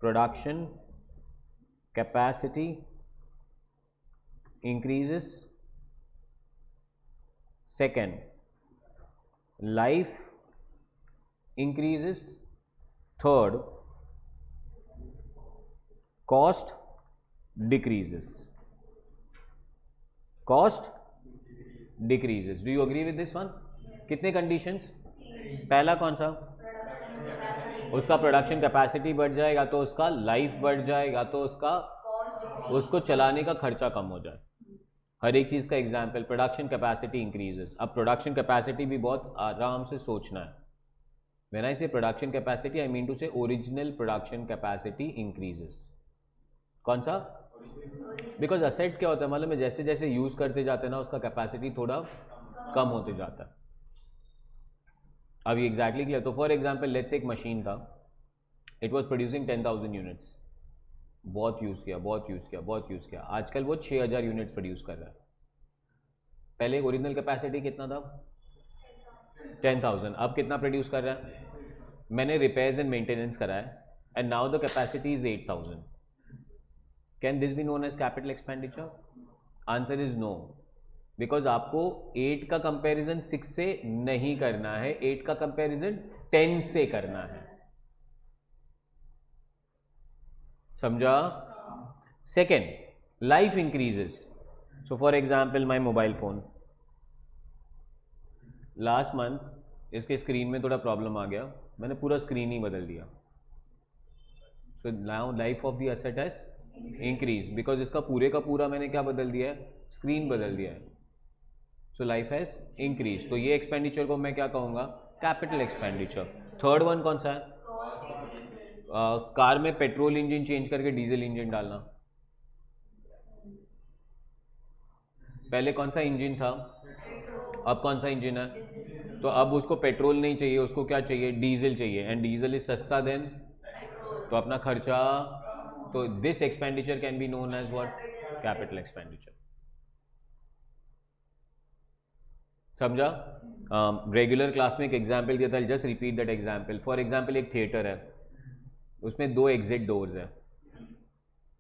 production capacity increases, second life increases, third cost decreases. Cost decreases. Do you agree with this one? कितने कंडीशंस? पहला कौन सा? उसका प्रोडक्शन कैपेसिटी बढ़ जाएगा तो उसका लाइफ बढ़ जाएगा, तो उसको चलाने का खर्चा कम हो जाए. हर एक चीज का एग्जांपल, प्रोडक्शन कैपेसिटी इंक्रीजेस. अब प्रोडक्शन कैपेसिटी भी बहुत आराम से सोचना है. When I say production capacity, I mean to say original production capacity increases. कौन सा? बिकॉज असेट क्या होता है मालूम है, जैसे जैसे यूज करते जाते हैं ना, उसका कैपेसिटी थोड़ा कम होते जाता है. अब ये एग्जैक्टली क्लियर. तो फॉर एग्जांपल लेट्स से एक मशीन था, इट वाज प्रोड्यूसिंग 10,000 यूनिट्स. बहुत यूज किया, बहुत यूज किया, बहुत यूज किया. आजकल वो 6,000 यूनिट्स प्रोड्यूस कर रहा है. पहले ओरिजिनल कैपेसिटी कितना था? 10,000. अब कितना प्रोड्यूस कर रहा है? मैंने रिपेयर्स एंड मेंटेनेंस कराया, and now the capacity is 8,000. Can this be known as capital expenditure? Answer is no, because आपको 8 का कंपैरिजन 6 से नहीं करना है, 8 का कंपैरिजन 10 से करना है. समझा? Second, life increases. So for example my mobile phone, last month इसके स्क्रीन में थोड़ा प्रॉब्लम आ गया, मैंने पूरा स्क्रीन ही बदल दिया. So now life of the asset has increase, because इसका पूरे का पूरा मैंने क्या बदल दिया है? स्क्रीन बदल दिया है. So life has increase. तो ये एक्सपेंडिचर को मैं क्या कहूँगा? Capital expenditure. थर्ड वन कौन सा है? कार में पेट्रोल इंजन चेंज करके डीजल इंजन डालना. पहले कौन सा इंजन था, अब कौन सा इंजन है? तो अब उसको पेट्रोल नहीं चाहिए, उसको क्या चाहिए? डीजल चाहिए, एंड डीजल इज सस्ता देन, तो अपना खर्चा. तो this expenditure can be known as what? Capital expenditure. समझा? रेगुलर क्लास में एक एग्जाम्पल दिया था, just repeat that example. For example एक थिएटर है, उसमें 2 एग्जिट डोर्स है,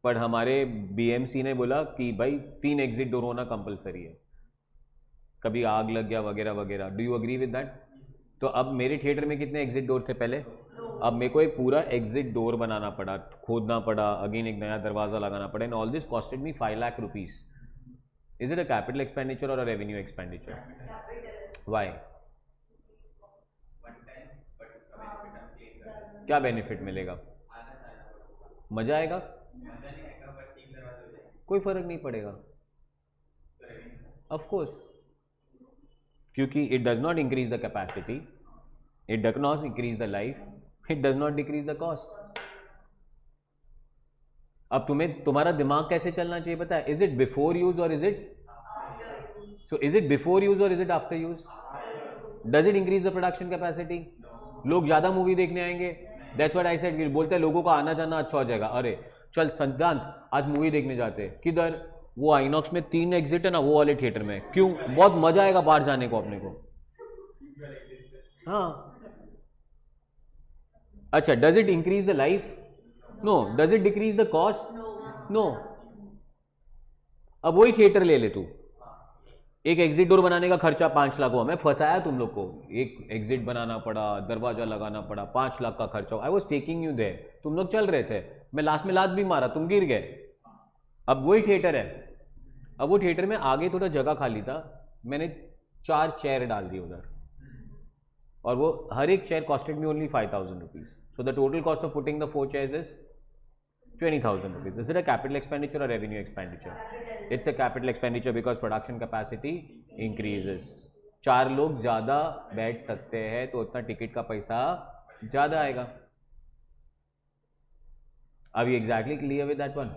पर हमारे BMC ने बोला कि भाई 3 एग्जिट डोर होना कंपलसरी है, कभी आग लग गया वगैरह वगैरह. Do you agree with that? तो अब मेरे थिएटर में कितने एग्जिट डोर थे पहले? अब मेरे को एक पूरा एग्जिट डोर बनाना पड़ा, खोदना पड़ा, अगेन एक नया दरवाजा लगाना पड़ा, and all this costed me 5 lakh rupees. Is it a capital expenditure और अ रेवेन्यू एक्सपेंडिचर? वाई? क्या बेनिफिट मिलेगा? मजा आएगा? कोई फर्क नहीं पड़ेगा. ऑफ कोर्स, क्योंकि it does not increase the capacity, it does not increase the life, it does not decrease the cost. अब तुम्हें तुम्हारा दिमाग कैसे चलना चाहिए पता है? इज इट बिफोर यूज और is it so is it before use और is it after use? Does it increase the production capacity? लोग ज्यादा मूवी देखने आएंगे. That's what I said. बोलते हैं लोगों का आना जाना अच्छा हो जाएगा. अरे चल सिद्धांत आज मूवी देखने जाते हैं. किधर? वो आइनॉक्स में 3 एग्जिट है ना, वो वाले थिएटर में. क्यों? बहुत मजा आएगा बाहर जाने को अपने को. हाँ. अच्छा, does it increase the life? No. Does it decrease the cost? No. अब वही थिएटर ले ले तू. एक एग्जिट डोर बनाने का खर्चा 5 लाख हुआ. मैं फंसाया तुम लोग को. एक एग्जिट बनाना पड़ा, दरवाजा लगाना पड़ा, 5 लाख का खर्चा. I was taking you there. तुम लोग चल रहे थे, मैं लास्ट में लात भी मारा, तुम गिर गए. अब वही थिएटर है. अब वो थिएटर में आगे थोड़ा जगह खाली था, मैंने 4 चेयर डाल दी उधर, और वो हर एक chair costed me only 5,000 rupees. So the total cost of putting the 4 chairs is 20,000 rupees. Is it a capital expenditure or revenue expenditure? It's a capital expenditure because production capacity increases. 4 लोग ज़्यादा बैठ सकते हैं तो उतना ticket का पैसा ज़्यादा आएगा. Are we exactly clear with that one?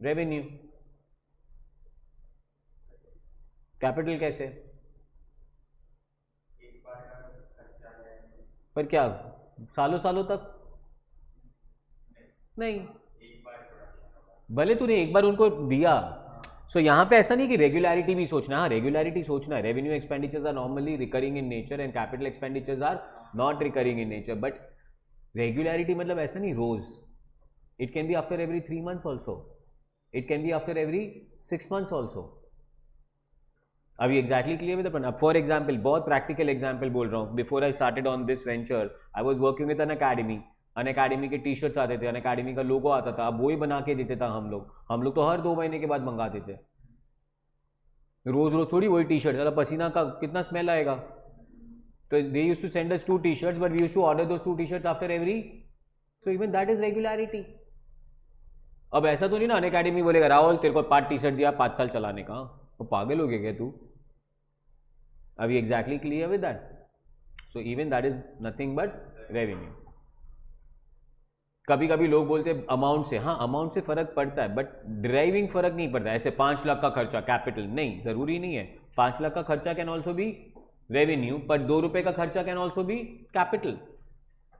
Revenue. Capital कैसे? पर क्या सालों सालों तक नहीं? भले तूने एक बार उनको दिया. सो यहाँ पे ऐसा नहीं कि रेगुलरिटी भी सोचना है. हाँ, रेगुलरिटी सोचना है. Revenue expenditures are normally recurring in nature and capital expenditures are not recurring in nature. But regularity मतलब ऐसा नहीं रोज. It can be after every 3 months also. It can be after every 6 months also. अभी exactly clear with अपन. अब for example, बहुत practical example बोल रहा हूँ. Before I started on this venture I was working with Unacademy. Unacademy के T shirts आते थे, अन अकेडमी का लोगो आता था. अब वही बना के देते था हम लोग तो हर 2 महीने के बाद मंगाते थे. रोज रोज थोड़ी वही टी शर्ट. ज़्यादा पसीना का कितना स्मेल आएगा. तो they used to send us 2 t-shirts but we used to order those 2 t-shirts after every. So even that is regularity. अब ऐसा तो नहीं ना अन अकेडमी बोलेगा राहुल तेरे को 5 t-shirt दिया 5 साल चलाने का. तो पागल हो गया क्या तू? Are we exactly clear with that? So even that is nothing but revenue. कभी कभी लोग बोलते हैं अमाउंट से. हाँ, अमाउंट से फर्क पड़ता है बट ड्राइविंग फर्क नहीं पड़ता. ऐसे 5 लाख का खर्चा कैपिटल नहीं, जरूरी नहीं है. 5 लाख का खर्चा कैन ऑल्सो भी रेवेन्यू, पर 2 रुपए का खर्चा कैन ऑल्सो भी कैपिटल.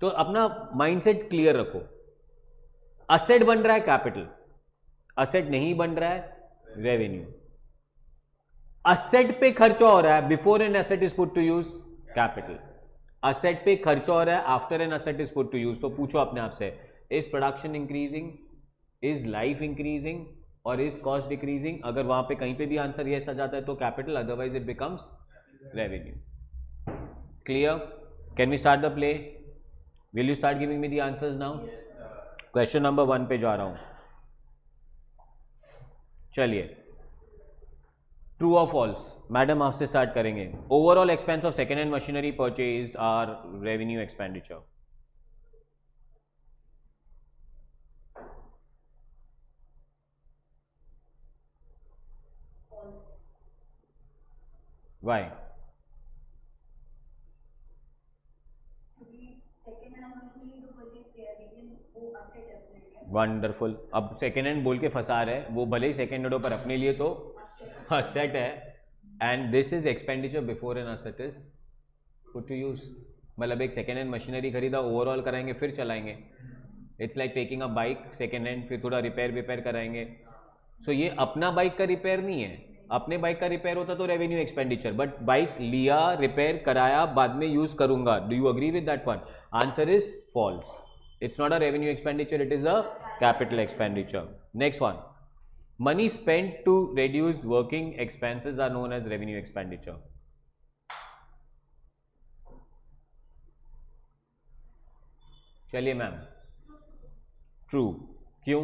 तो अपना माइंडसेट क्लियर रखो. असेट बन रहा है कैपिटल, असेट नहीं बन रहा है रेवेन्यू. असेट पे खर्चा हो रहा है before an asset is put to use capital. Asset पे खर्चा हो रहा है after an asset is put to use. तो पूछो अपने आप से, is production increasing, is life increasing और इज कॉस्ट डिक्रीजिंग? अगर वहां पे कहीं पे भी आंसर यस आ जाता है तो capital, otherwise it becomes revenue. Clear? Can we start the play? Will you start giving me the answers now? Question number 1 पे जा रहा हूं. चलिए, ट्रू और फॉल्स. मैडम आपसे स्टार्ट करेंगे. Overall expense of second hand machinery purchased are revenue expenditure. Why? Wonderful. अब second hand बोल के फंसा रहे. वो भले ही सेकेंड हैंड पर अपने लिए तो असेट है, and this is expenditure before an asset is put to use. मतलब एक सेकेंड हैंड मशीनरी खरीदा, ओवरऑल कराएंगे फिर चलाएंगे. It's like taking a bike second hand, फिर थोड़ा रिपेयर कराएंगे. सो ये अपना बाइक का रिपेयर नहीं है. अपने बाइक का रिपेयर होता तो रेवेन्यू एक्सपेंडिचर, बट बाइक लिया, रिपेयर कराया, बाद में यूज करूंगा. Do you agree with that one? Answer is false. It's not a revenue expenditure, it is a capital expenditure. Next one. Money spent to reduce working expenses are known as revenue expenditure. चलिए ma'am, true, क्यों?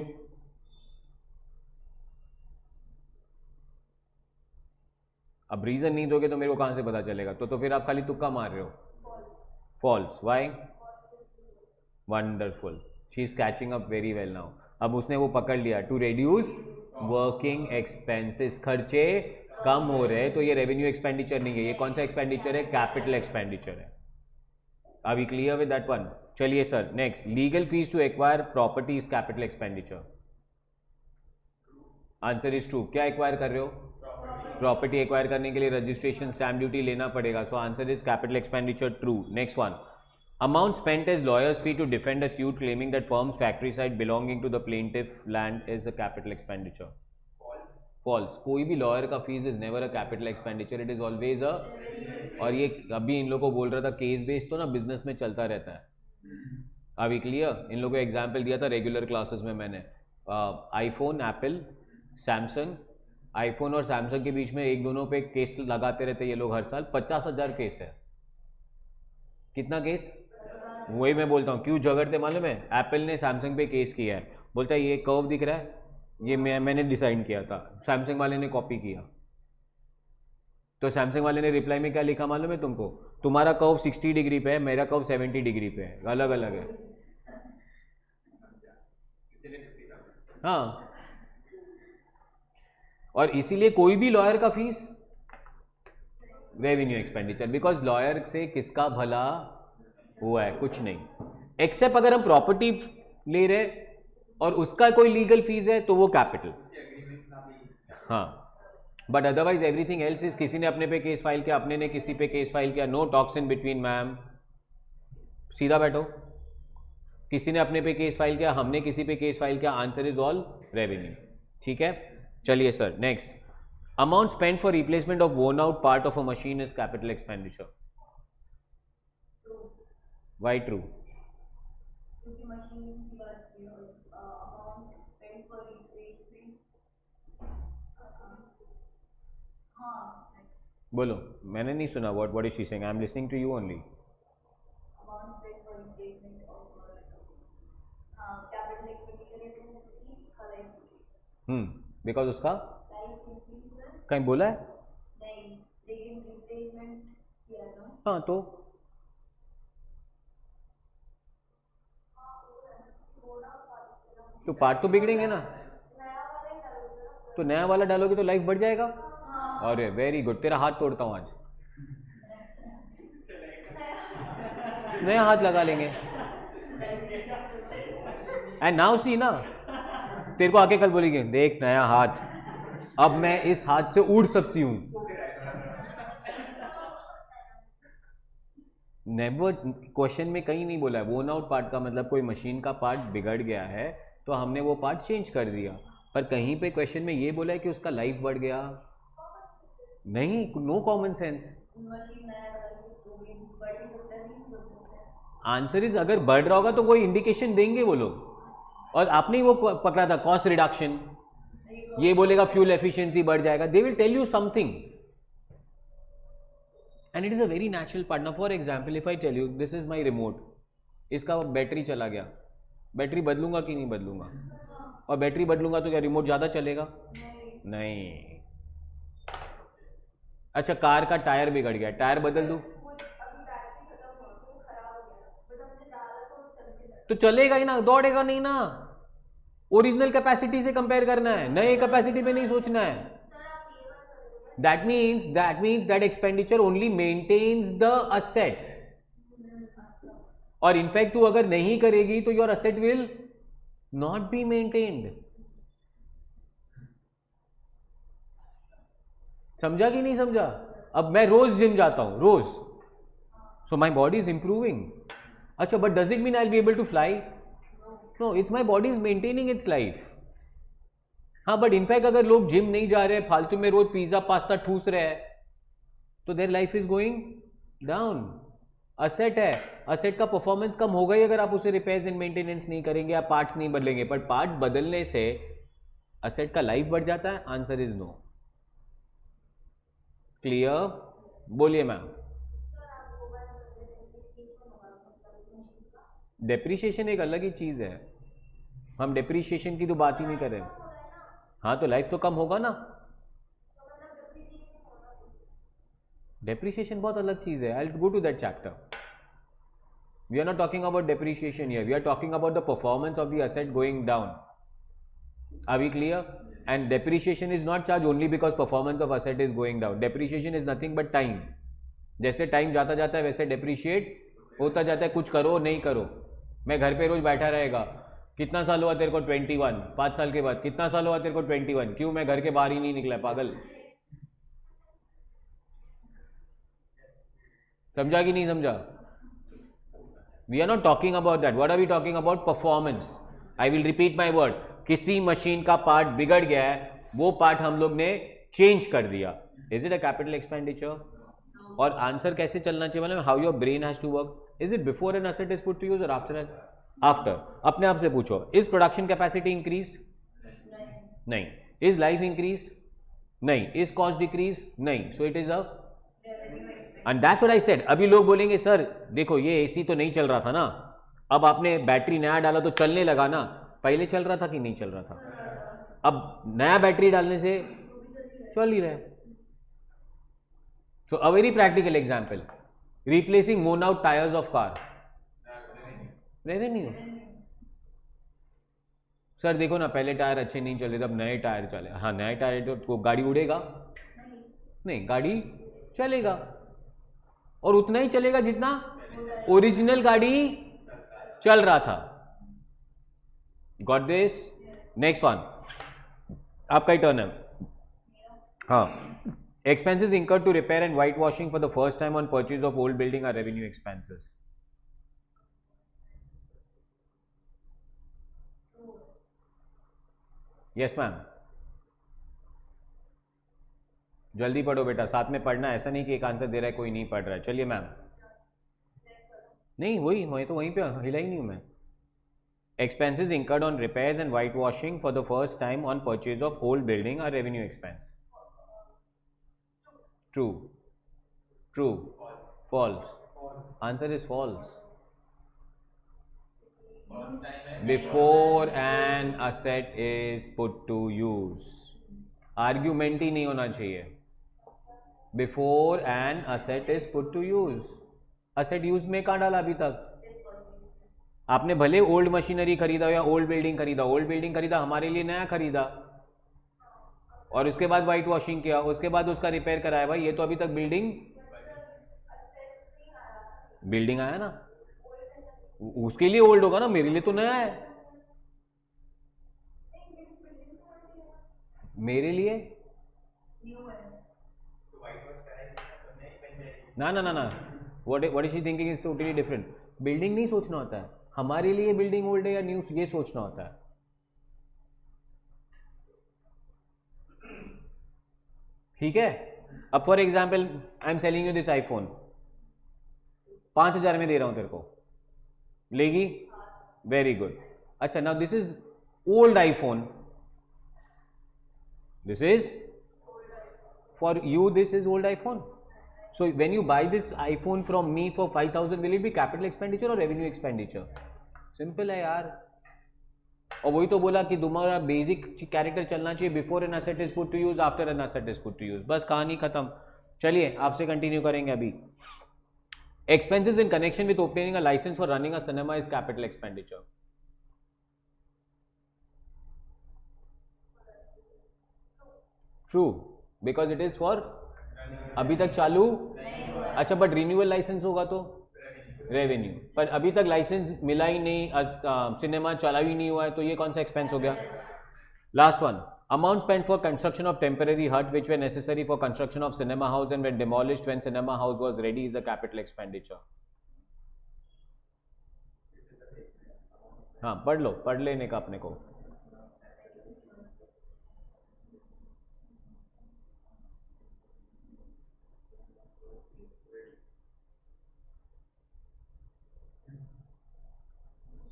अब reason नहीं दोगे तो मेरे को कहां से पता चलेगा? तो फिर आप खाली तुक्का मार रहे हो। False, why? Wonderful, she is catching up very well now. अब उसने वो पकड़ लिया, टू रिड्यूस वर्किंग एक्सपेंसेस, खर्चे कम हो रहे हैं, तो ये रेवेन्यू एक्सपेंडिचर नहीं है, ये कौन सा एक्सपेंडिचर है? कैपिटल एक्सपेंडिचर है। Are we clear with that one? चलिए sir, next, legal fees to acquire property is capital expenditure. Answer is true. क्या एक्वायर कर रहे हो? प्रॉपर्टी एक्वायर करने के लिए रजिस्ट्रेशन, स्टैम्प ड्यूटी लेना पड़ेगा, so answer is capital expenditure, true. Next one, amount spent as lawyer's fee to defend a suit claiming that firm's factory site belonging to the plaintiff land is a capital expenditure. False, कोई भी lawyer का fees is never a capital expenditure, it is always a. और ये अभी इन लोगों को बोल रहा था केस बेस्ड, तो ना बिजनेस में चलता रहता है। अभी क्लियर? इन लोगों को एग्जाम्पल दिया था रेगुलर क्लासेस में मैंने, आईफोन, एप्पल, सैमसंग, आईफोन और सैमसंग के बीच में एक दोनों पे केस लगाते रहते ये लोग हर साल। 50,000 केस है। कितना केस? वही मैं बोलता हूँ, क्यों झगड़ते मालूम है? एप्पल ने सैमसंग पे केस किया है, बोलता है ये कर्व दिख रहा है, ये मैंने डिसाइड किया था, सैमसंग वाले ने कॉपी किया। तो सैमसंग वाले ने रिप्लाई में क्या लिखा मालूम है तुमको? तुम्हारा कर्व 60 डिग्री पे है, मेरा कर्व 70 डिग्री पे है, अलग अलग है। हाँ, और इसीलिए कोई भी लॉयर का fees revenue expenditure, because lawyer से किसका भला हुआ है? कुछ नहीं, एक्सेप्ट अगर हम प्रॉपर्टी ले रहे और उसका कोई लीगल फीस है तो वो कैपिटल। हाँ, but otherwise everything else is, किसी ने अपने पे केस फाइल किया, अपने ने किसी पे केस फाइल किया, no talks in between ma'am, सीधा बैठो। किसी ने अपने पे केस फाइल किया, हमने किसी पे केस फाइल किया, आंसर इज ऑल रेवेन्यू। ठीक है, चलिए sir, next, amount spend for replacement of worn out part of a machine is capital expenditure. Why true? क्योंकि मशीन की बात की और अमाउंट स्पेंड फॉर रिप्लेसमेंट, हाँ, बोलो, मैंने नहीं सुना। What is she saying? I am listening to you only. Amount spend for replacement of capital expenditure है to keep her life, because उसका लाइफ इंक्रीज कहीं बोला है? नहीं, लेकिन रिप्लेसमेंट किया ना। हाँ, तो पार्ट तो बिगड़ेंगे ना, तो नया वाला डालोगे तो लाइफ बढ़ जाएगा। अरे वेरी गुड, तेरा हाथ तोड़ता हूं आज, नया हाथ लगा लेंगे। एंड नाउ सी ना, तेरे को आके कल बोलेंगे देख नया हाथ, अब मैं इस हाथ से उड़ सकती हूं। नेवर, क्वेश्चन में कहीं नहीं बोला है वोन आउट पार्ट का मतलब कोई मशीन का पार्ट बिगड़ गया है तो हमने वो पार्ट चेंज कर दिया, पर कहीं पे क्वेश्चन में ये बोला है कि उसका लाइफ बढ़ गया। नहीं, नो कॉमन सेंस। मशीन नया डालोगे तो भी बढ़ ही सकता है, नहीं बढ़ सकता है। आंसर इज, अगर बढ़ रहा होगा तो कोई इंडिकेशन देंगे वो लोग। और आपने ही वो पकड़ा था कॉस्ट रिडक्शन, ये बोलेगा फ्यूल एफिशिएंसी बढ़ जाएगा, they will tell you something and it is a very natural part. ना for example if I tell you this is my remote, इसका बैटरी चला गया, बैटरी बदलूंगा कि नहीं बदलूंगा? और बैटरी बदलूंगा तो क्या रिमोट ज्यादा चलेगा? नहीं। अच्छा, कार का टायर बिगड़ गया, टायर बदल दूं तो चलेगा ही ना, दौड़ेगा नहीं ना। ओरिजिनल कैपेसिटी से कंपेयर करना है, नए कैपेसिटी पे नहीं सोचना है। That means that expenditure only maintains the asset. और इनफैक्ट तू अगर नहीं करेगी तो your asset will not be maintained. समझा कि नहीं समझा? अब मैं रोज जिम जाता हूं, रोज, so my body is improving. अच्छा, but does it mean I'll be able to fly? No, it's my body is maintaining its life. हाँ, बट इनफैक्ट अगर लोग जिम नहीं जा रहे हैं, फालतू में रोज पिज्जा पास्ता ठूस रहे हैं, तो their life is going down. Asset है, असेट का परफॉर्मेंस कम होगा ही अगर आप उसे रिपेयर्स एंड मेंटेनेंस नहीं करेंगे या पार्ट्स नहीं बदलेंगे। पर पार्ट्स बदलने से असेट का लाइफ बढ़ जाता है। Answer is no. क्लियर? बोलिए मैम। डेप्रीशिएशन एक अलग ही चीज़ है, हम डेप्रीशिएशन की तो बात ही नहीं कर रहे। हाँ तो लाइफ तो कम होगा ना। डेप्रीशिएशन बहुत अलग चीज़ है, I will go to that chapter. We are not talking about depreciation here, we are talking about the performance of the asset going down. Are we clear? And depreciation is not charged only because performance of asset is going down. Depreciation is nothing but time. जैसे time जाता जाता है वैसे depreciate होता जाता है, कुछ करो नहीं करो। मैं घर पे रोज बैठा रहेगा, कितना साल हुआ तेरे को? 21। 5 साल के बाद कितना साल हुआ तेरे को? 21। क्यों? मैं घर के बाहर ही नहीं निकला, पागल। समझा कि नहीं समझा? We are not talking about that. What are we talking about? Performance. I will repeat my word, किसी मशीन का पार्ट बिगड़ गया है, वो पार्ट हम लोग ने चेंज कर दिया, is it a capital expenditure? और आंसर कैसे चलना चाहिए, मतलब how your brain has to work, is it before an asset is put to use और आफ्टर? आफ्टर। अपने आप से पूछो, इज प्रोडक्शन कैपेसिटी इंक्रीज्ड? नहीं। Is life increased? नहीं। Is cost decrease? नहीं। So it is a, and that's what I said. अभी लोग बोलेंगे सर देखो ये एसी तो नहीं चल रहा था ना, अब आपने बैटरी नया डाला तो चलने लगा ना, पहले चल रहा था कि नहीं चल रहा था? अब नया बैटरी डालने से चल ही रहा है। So a very practical example, replacing worn out tyres of car, revenue. Sir देखो ना पहले टायर अच्छे नहीं चले, तब नए टायर चले। हाँ नए टायर तो गाड़ी उड़ेगा नहीं, गाड़ी चलेगा और उतना ही चलेगा जितना ओरिजिनल गाड़ी चल रहा था। Got this? नेक्स्ट वन, आपका ही टर्न है। हाँ, expenses incurred to repair and white washing for the first time on purchase of old building are revenue expenses. Yes ma'am. जल्दी पढ़ो बेटा, साथ में पढ़ना, ऐसा नहीं कि एक आंसर दे रहा है कोई नहीं पढ़ रहा है। चलिए मैम। नहीं वही, मैं तो वहीं पे हिला ही नहीं हूं मैं। Expenses incurred on repairs and whitewashing for the first time on purchase of old building are revenue expense. True. True. False. Answer is false. Before an asset is put to use. Argument ही नहीं होना चाहिए. Before an asset is put to use. Asset use में कहाँ डाला अभी तक? आपने भले ओल्ड मशीनरी खरीदा या ओल्ड बिल्डिंग खरीदा, ओल्ड बिल्डिंग खरीदा हमारे लिए नया खरीदा और उसके बाद वाइट वॉशिंग किया, उसके बाद उसका रिपेयर कराया, भाई ये तो अभी तक बिल्डिंग आया ना, उसके लिए ओल्ड होगा ना, मेरे लिए तो नया है। मेरे लिए ना ना ना ना, what is she thinking is totally different. Building नहीं सोचना होता है, हमारे लिए बिल्डिंग ओल्ड है या न्यू, ये सोचना होता है। ठीक है। अब for example I am selling you this iPhone, 5000 में दे रहा हूं तेरे को, लेगी? Very good. अच्छा now this is old iPhone, this is for you, this is old iPhone. So when you buy this iPhone from me for 5000, will it be capital expenditure or revenue expenditure? Simple है यार। और वही तो बोला कि तुम्हारा basic character चलना चाहिए, before an asset is put to use, after an asset is put to use, बस कहानी खत्म। चलिए आपसे कंटिन्यू करेंगे अभी। Expenses in connection with opening a licence for running a cinema is capital expenditure. True, because it is for अभी तक चालू। अच्छा बट रिन्यूअल लाइसेंस होगा तो रेवेन्यू, पर अभी तक लाइसेंस मिला ही नहीं, सिनेमा चला ही नहीं हुआ है, तो ये कौन सा एक्सपेंस हो गया? Last one, amount spent for construction of temporary hut which were necessary for construction of cinema house and when demolished when cinema house was ready is a capital expenditure. हाँ पढ़ लेने का अपने को।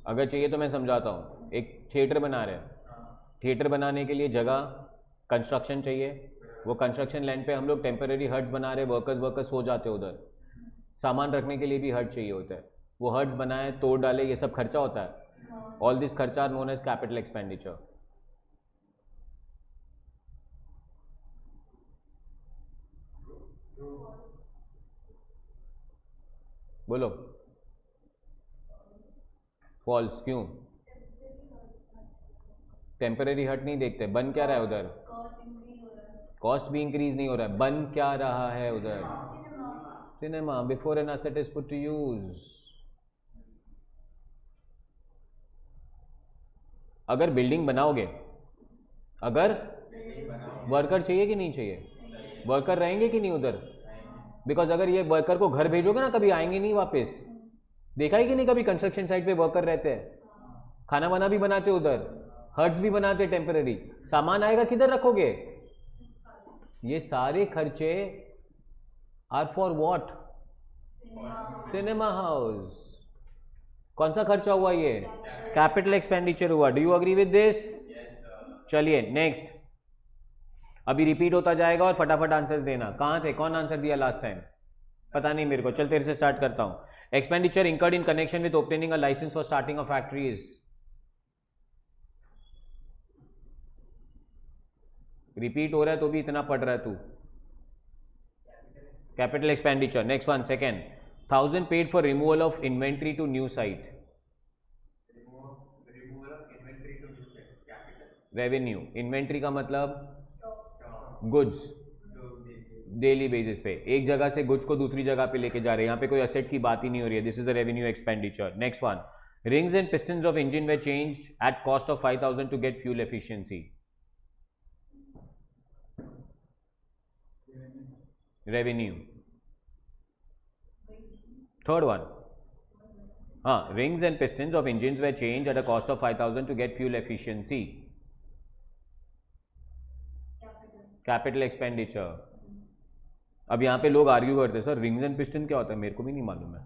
अगर चाहिए तो मैं समझाता हूँ। एक थिएटर बना रहे हैं, थिएटर बनाने के लिए जगह कंस्ट्रक्शन चाहिए, वो कंस्ट्रक्शन लैंड पे हम लोग टेम्पररी हट्स बना रहे, वर्कर्स सो जाते हैं उधर, सामान रखने के लिए भी हट चाहिए होता है। वो हर्ट्स बनाए, तोड़ डाले, ये सब खर्चा होता है. ऑल दिस खर्चा are known as capital expenditure. बोलो. फॉल्स. क्यों? टेम्पररी हट नहीं देखते. बन क्या रहा है उधर? कॉस्ट भी इंक्रीज नहीं हो रहा है. बन क्या रहा है उधर? Cinema. Before an asset is put to use. अगर बिल्डिंग बनाओगे, अगर वर्कर चाहिए कि नहीं चाहिए? वर्कर रहेंगे कि नहीं उधर? बिकॉज अगर ये वर्कर को घर भेजोगे ना, कभी आएंगे नहीं वापस. देखा है कि नहीं कभी कंस्ट्रक्शन साइट पे वर्कर रहते हैं, खाना वाना भी बनाते उधर, हट्स भी बनाते टेम्पररी. सामान आएगा किधर रखोगे? ये सारे खर्चे are for what? Cinema house. कौन सा खर्चा हुआ ये? कैपिटल एक्सपेंडिचर हुआ. Do you agree with this? चलिए नेक्स्ट. अभी रिपीट होता जाएगा और फटाफट आंसर्स देना. कहां थे? कौन आंसर दिया लास्ट टाइम? पता नहीं मेरे को. चल तेरे से स्टार्ट करता हूं. Expenditure incurred in connection with opening a licence for starting a factories. Repeat हो रहा है तो भी इतना पढ़ रहा है तू. Capital expenditure. Next one, second. 1000 paid for removal of inventory to new site. Revenue. Inventory का मतलब गुड्स. डेली बेसिस पे एक जगह से गुड्स को दूसरी जगह पे लेके जा रहे हैं. यहाँ पे कोई असेट की बात ही नहीं हो रही है. This is a revenue expenditure. Next one. Rings and pistons of engine were changed at cost of 5000 to get fuel efficiency. Revenue. Third one. हाँ, rings and pistons of engines were changed at a cost of 5000 to get fuel efficiency. Capital expenditure. अब यहाँ पे लोग argue करते हैं sir rings and piston क्या होता है? मेरे को भी नहीं मालूम है,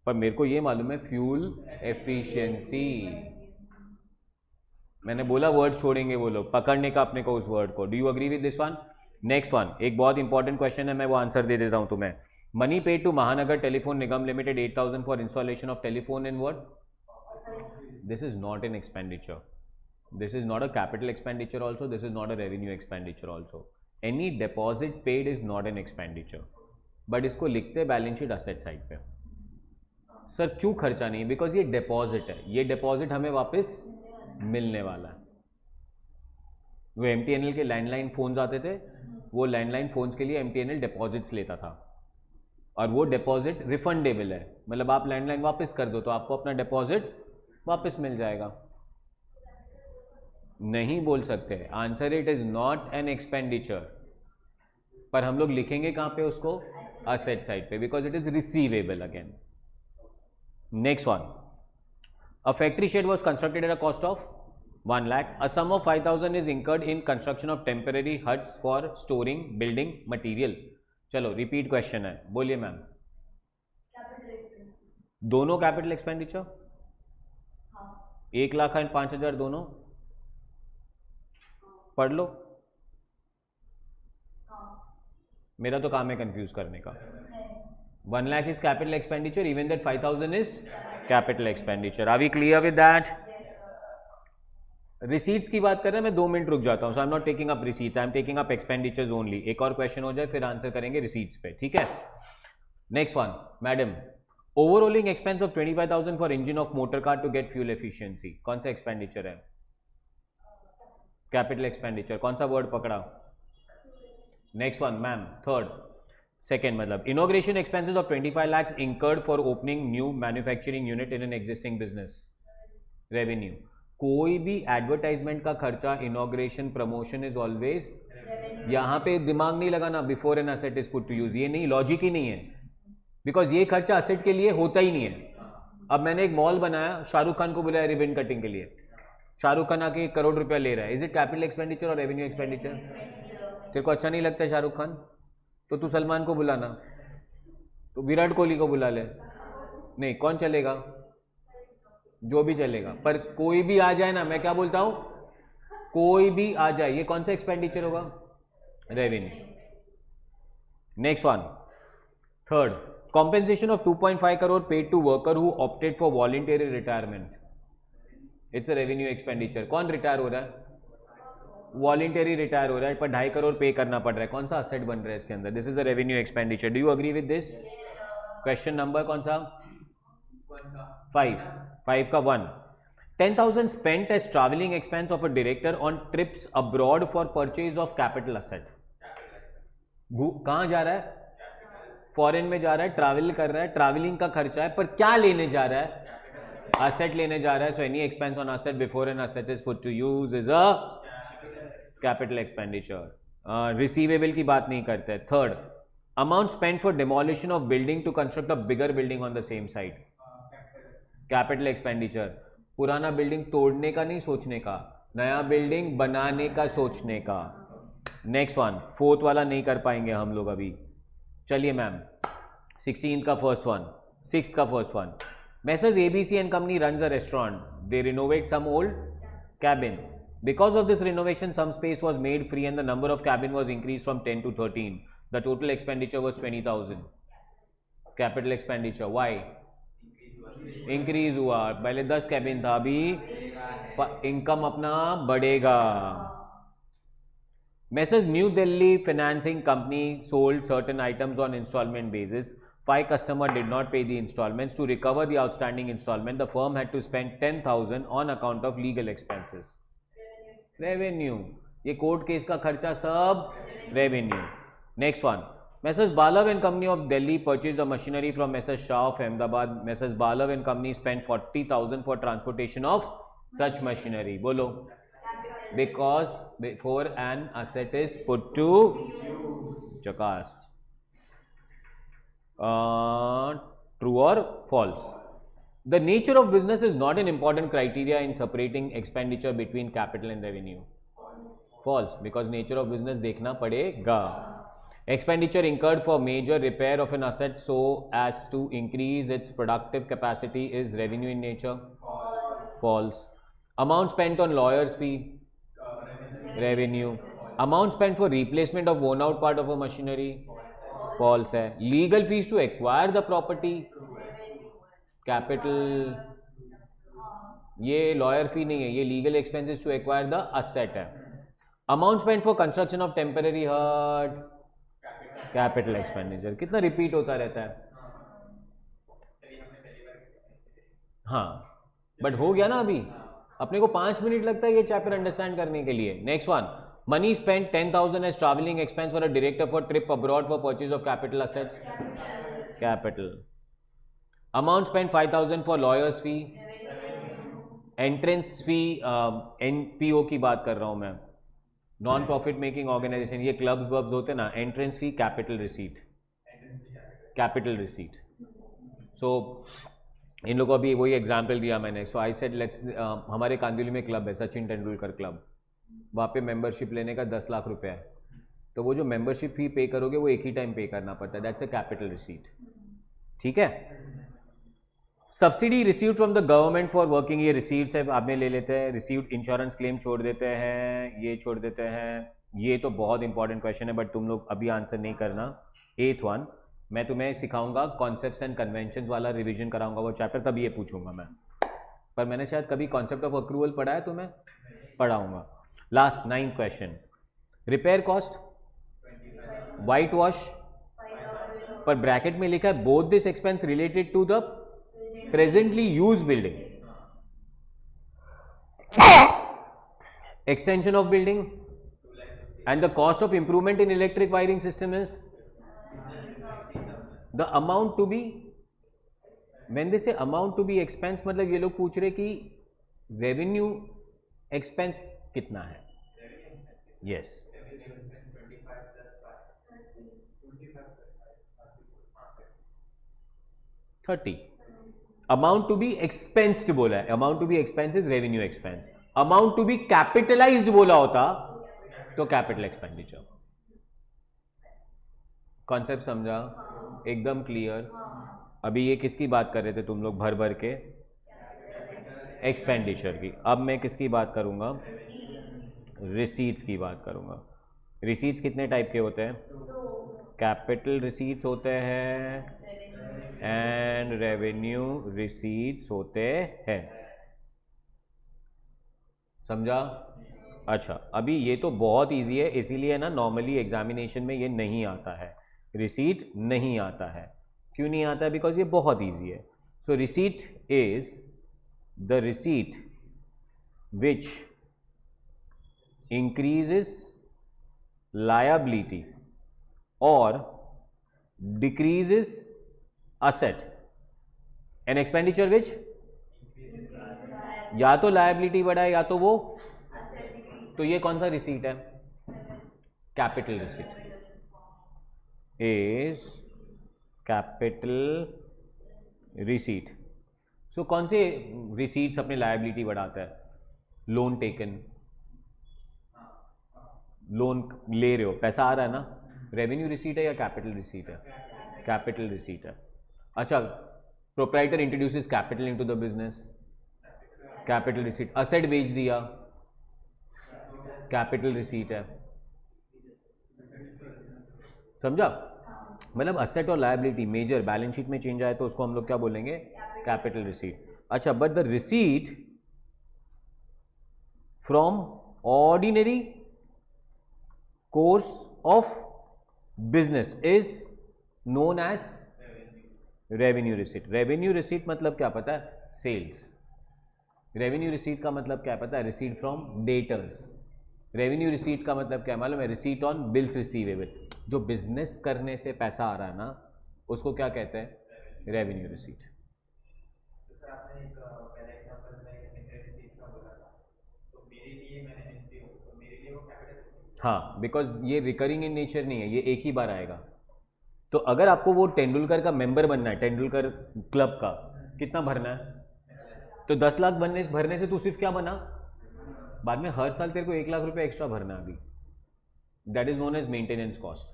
पर मेरे को ये मालूम है फ्यूल एफिशिएंसी. मैंने बोला वर्ड छोड़ेंगे वो लोग, पकड़ने का अपने को उस वर्ड को. Do you agree with this one? Next one. एक बहुत इंपॉर्टेंट क्वेश्चन है, मैं वो आंसर दे देता हूं तुम्हें. मनी पेड टू महानगर telephone Nigam limited 8000 for installation of telephone in what? This is not an expenditure. This is not a capital expenditure also. This is not a revenue expenditure also. Any deposit paid is not an expenditure. But इसको लिखते balance sheet asset side पे. Sir क्यों खर्चा नहीं? Because ये deposit है. ये deposit हमें वापस मिलने वाला है. वो MTNL के लैंडलाइन फोन्स आते थे, वो लैंडलाइन फोन्स के लिए MTNL डिपॉजिट्स लेता था और वो डिपॉजिट रिफंडेबल है. मतलब आप लैंडलाइन वापस कर दो तो आपको अपना डिपॉजिट वापस मिल जाएगा. नहीं बोल सकते. Answer it is not an expenditure. पर हम लोग लिखेंगे कहां पे उसको? असेट साइड पे, because it is receivable again. Next one. A factory shed was constructed at a cost of 1 lakh. A sum of 5000 is incurred in construction of temporary huts for storing building material. चलो repeat question है, बोलिए ma'am. दोनों capital expenditure? 1 lakh and 5000 दोनों पढ़ लो. मेरा तो काम है कंफ्यूज करने का. 1 lakh is capital expenditure, even that 5000 is capital expenditure. Are we clear with that? Receipts की बात कर रहे हैं. मैं 2 मिनट रुक जाता हूं. So I am not taking up receipts, I am taking up expenditures only. एक और क्वेश्चन हो जाए फिर आंसर करेंगे रिसीट्स पे. ठीक है. Next one. Madam, overhauling expense of 25,000 for engine of motor car to get fuel efficiency. कौन सा एक्सपेंडिचर है? Capital expenditure. कौन सा वर्ड पकड़ा? Next one ma'am. Third. Second मतलब inauguration expenses of 25 lakhs incurred for opening new manufacturing unit in an existing business. Revenue. कोई भी advertisement का खर्चा, इनॉग्रेशन, प्रमोशन इज ऑलवेज. यहां पे दिमाग नहीं लगाना. Before an asset is put to use, ये नहीं, लॉजिक ही नहीं है. बिकॉज ये खर्चा असेट के लिए होता ही नहीं है. अब मैंने एक मॉल बनाया, शाहरुख खान को बुलाया रिबन कटिंग के लिए. शाहरुख खान आके 1 करोड़ रुपया ले रहा है. इज इट कैपिटल एक्सपेंडिचर और रेवेन्यू एक्सपेंडिचर? तेरे को अच्छा नहीं लगता है शाहरुख खान, तो तू सलमान को बुलाना, तो विराट कोहली को बुला ले. नहीं, कौन चलेगा? जो भी चलेगा. पर कोई भी आ जाए ना, मैं क्या बोलता हूं, कोई भी आ जाए, ये कौन सा एक्सपेंडिचर होगा? Revenue. Next one. Third. Compensation of 2.5 crore paid to worker who opted for voluntary retirement, it's a revenue expenditure. कौन रिटायर हो रहा है? वॉलंटरी रिटायर हो रहा है, पर 2.5 करोड़ पे करना पड़ रहा है। कौन सा असेट बन रहा है इसके अंदर? This is a revenue expenditure. Do you agree with this? Question number कौन सा? 5 का 1। 10,000 spent as travelling expense of a director on trips abroad for purchase of capital asset. कहां जा रहा है? फॉरेन में जा रहा है, ट्रैवल कर रहा है, ट्रैवलिंग का खर्चा है, पर क्या लेने जा रहा है? असेट लेने जा रहा है। So any expense on asset before an asset is put to use is a capital expenditure. Receivable की बात नहीं करते। Third, amount spend for demolition of building to construct a bigger building on the same site, capital expenditure. पुराना building तोड़ने का नहीं सोचने का, नया बिल्डिंग बनाने का सोचने का। नेक्स्ट वन, फोर्थ वाला नहीं कर पाएंगे हम लोग अभी। चलिए मैम, 16 का फर्स्ट वन, 6 का first one. Messrs ABC and Company runs a restaurant. They renovate some old cabins. Because of this renovation, some space was made free and the number of cabin was increased from 10 to 13. The total expenditure was 20,000. Capital expenditure. Why? Increase हुआ। पहले 10 cabin था, अभी income अपना बढ़ेगा। Messrs New Delhi Financing Company sold certain items on installment basis. 5 customers did not pay the installments. To recover the outstanding installment, the firm had to spend 10,000 on account of legal expenses. Revenue. ये court case का खर्चा सब revenue. Next one. Messrs Balav and Company of Delhi purchased a machinery from Messrs Shah of Ahmedabad. Messrs Balav and Company spent 40,000 for transportation of such machinery. बोलो. Because before an asset is put to Chakas. True or false? The nature of business is not an important criteria in separating expenditure between capital and revenue. False, because nature of business देखना पड़ेगा. Expenditure incurred for major repair of an asset so as to increase its productive capacity is revenue in nature. False. Amount spent on lawyer's fee. Revenue. Amount spent for replacement of worn out part of a machinery. False है. Legal fees to acquire the property, capital. ये lawyer fee नहीं है, ये legal expenses to acquire the asset है. Amount spend for construction of temporary hut, capital expenditure. कितना repeat होता रहता है. हाँ, बट हो गया ना अभी. अपने को 5 मिनट लगता है ये चैप्टर अंडरस्टैंड करने के लिए. Next one, money spent 10,000 as traveling expense for a director for trip abroad for purchase of capital assets. Capital. Amount spent 5,000 for lawyers fee. Entrance fee, NPO की बात कर रहा हूँ मैं, नॉन प्रॉफिट मेकिंग ऑर्गेनाइजेशन. ये clubs वब्स होते ना. Entrance fee, capital receipt. Capital receipt. So इन लोगों को अभी वही एग्जाम्पल दिया मैंने. सो आई सेड लेट्स, हमारे कांदिवली में क्लब है, सचिन तेंदुलकर क्लब. वहाँ पे मेंबरशिप लेने का 10 लाख रुपया है. तो वो जो मेंबरशिप फी पे करोगे वो एक ही टाइम पे करना पड़ता है. That's a capital receipt. ठीक है. Subsidy received from the government for working, ये रिसीव्ड है, आप में ले लेते हैं. रिसीव्ड इंश्योरेंस क्लेम छोड़ देते हैं, ये छोड़ देते हैं. ये तो बहुत इंपॉर्टेंट क्वेश्चन है, बट तुम लोग अभी आंसर नहीं करना. 8th वन, मैं तुम्हें सिखाऊंगा कॉन्सेप्ट्स एंड कन्वेंशंस वाला रिविजन कराऊंगा वो चैप्टर, तब ये पूछूंगा मैं. पर मैंने शायद कभी कॉन्सेप्ट ऑफ अक्रूवल पढ़ा है तुम्हें? पढ़ाऊंगा. Last 9th question, repair cost, white wash, पर ब्रैकेट में लिखा है both this expense related to the presently use building. Extension of building and the cost of improvement in electric wiring system is the amount to be. When they say amount to be expense, मतलब ये लोग पूछ रहे कि revenue expense कितना है. Yes, 30. Amount to be expensed बोला है. Amount to be expense is revenue expense. Amount to be capitalised बोला होता तो कैपिटल एक्सपेंडिचर. कॉन्सेप्ट समझा? एकदम क्लियर. अभी ये किसकी बात कर रहे थे तुम लोग भर भर के? एक्सपेंडिचर की. अब मैं किसकी बात करूंगा? रिसीट्स की बात करूंगा. रिसीट्स कितने टाइप के होते हैं? कैपिटल रिसीट्स होते हैं, एंड रेवेन्यू रिसीट्स होते हैं। समझा? अच्छा, अभी ये तो बहुत इजी है, इसीलिए ना नॉर्मली एग्जामिनेशन में ये नहीं आता है, रिसीट नहीं आता है। क्यों नहीं आता है? बिकॉज ये बहुत इजी है। So receipt is the receipt which increases liability और decreases asset and expenditure which या तो लायबिलिटी बढ़ाए या तो वो, तो ये कौन सा रिसीट है? Capital receipt is capital receipt. So कौन से रिसीट्स अपने लायबिलिटी बढ़ाता है? लोन टेकन, लोन ले रहे हो, पैसा आ रहा है ना, रेवेन्यू रिसीट है या कैपिटल रिसीट है? कैपिटल रिसीट है। अच्छा, proprietor introduces capital into the business, capital receipt. Asset बेच दिया, कैपिटल रिसीट है। समझा? मतलब असेट और लायबिलिटी मेजर बैलेंस शीट में चेंज आए तो उसको हम लोग क्या बोलेंगे? Capital receipt. अच्छा, but the receipt from ordinary course of business is known as revenue receipt. Revenue receipt मतलब क्या पता है? सेल्स। रेवेन्यू रिसीट का मतलब क्या पता है? Receipt from debtors. Revenue receipt का मतलब क्या मालूम है? Receipt on bills receivable. जो बिजनेस करने से पैसा आ रहा है ना, उसको क्या कहते हैं? Revenue receipt. हाँ, बिकॉज ये रिकरिंग इन नेचर नहीं है, ये एक ही बार आएगा। तो अगर आपको वो तेंदुलकर का मेंबर बनना है, तेंदुलकर क्लब का, कितना भरना है? तो 10 लाख भरने से तू सिर्फ क्या बना? बाद में हर साल तेरे को 1 लाख रुपए एक्स्ट्रा भरना है अभी। That is known as maintenance cost,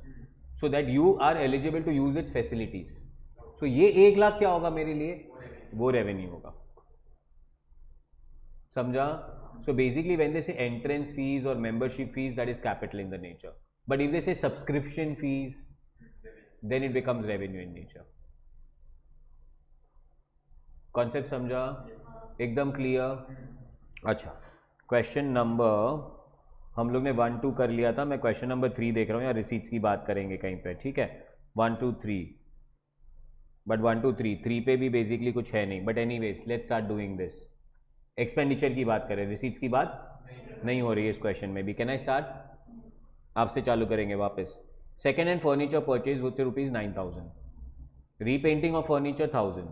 so that you are eligible to use its facilities. So ये 1 लाख क्या होगा मेरे लिए? वो रेवेन्यू होगा। समझा? So basically when they say entrance fees or membership fees, that is capital in the nature. But if they say subscription fees, then it becomes revenue in nature. Concept समझा? एकदम क्लियर? अच्छा, question number हम लोग ने 1 2 कर लिया था, मैं क्वेश्चन नंबर 3 देख रहा हूँ, या रिसीट्स की बात करेंगे कहीं पे, ठीक है? 1 2 3, बट 1 2 3 पे भी बेसिकली कुछ है नहीं, but anyways let's start doing this. Expenditure की बात करें, रिसीट्स की बात नहीं हो रही है इस क्वेश्चन में भी। Can I start? आपसे चालू करेंगे वापस। Second hand furniture purchase with ₹9,000, repainting of furniture 1,000,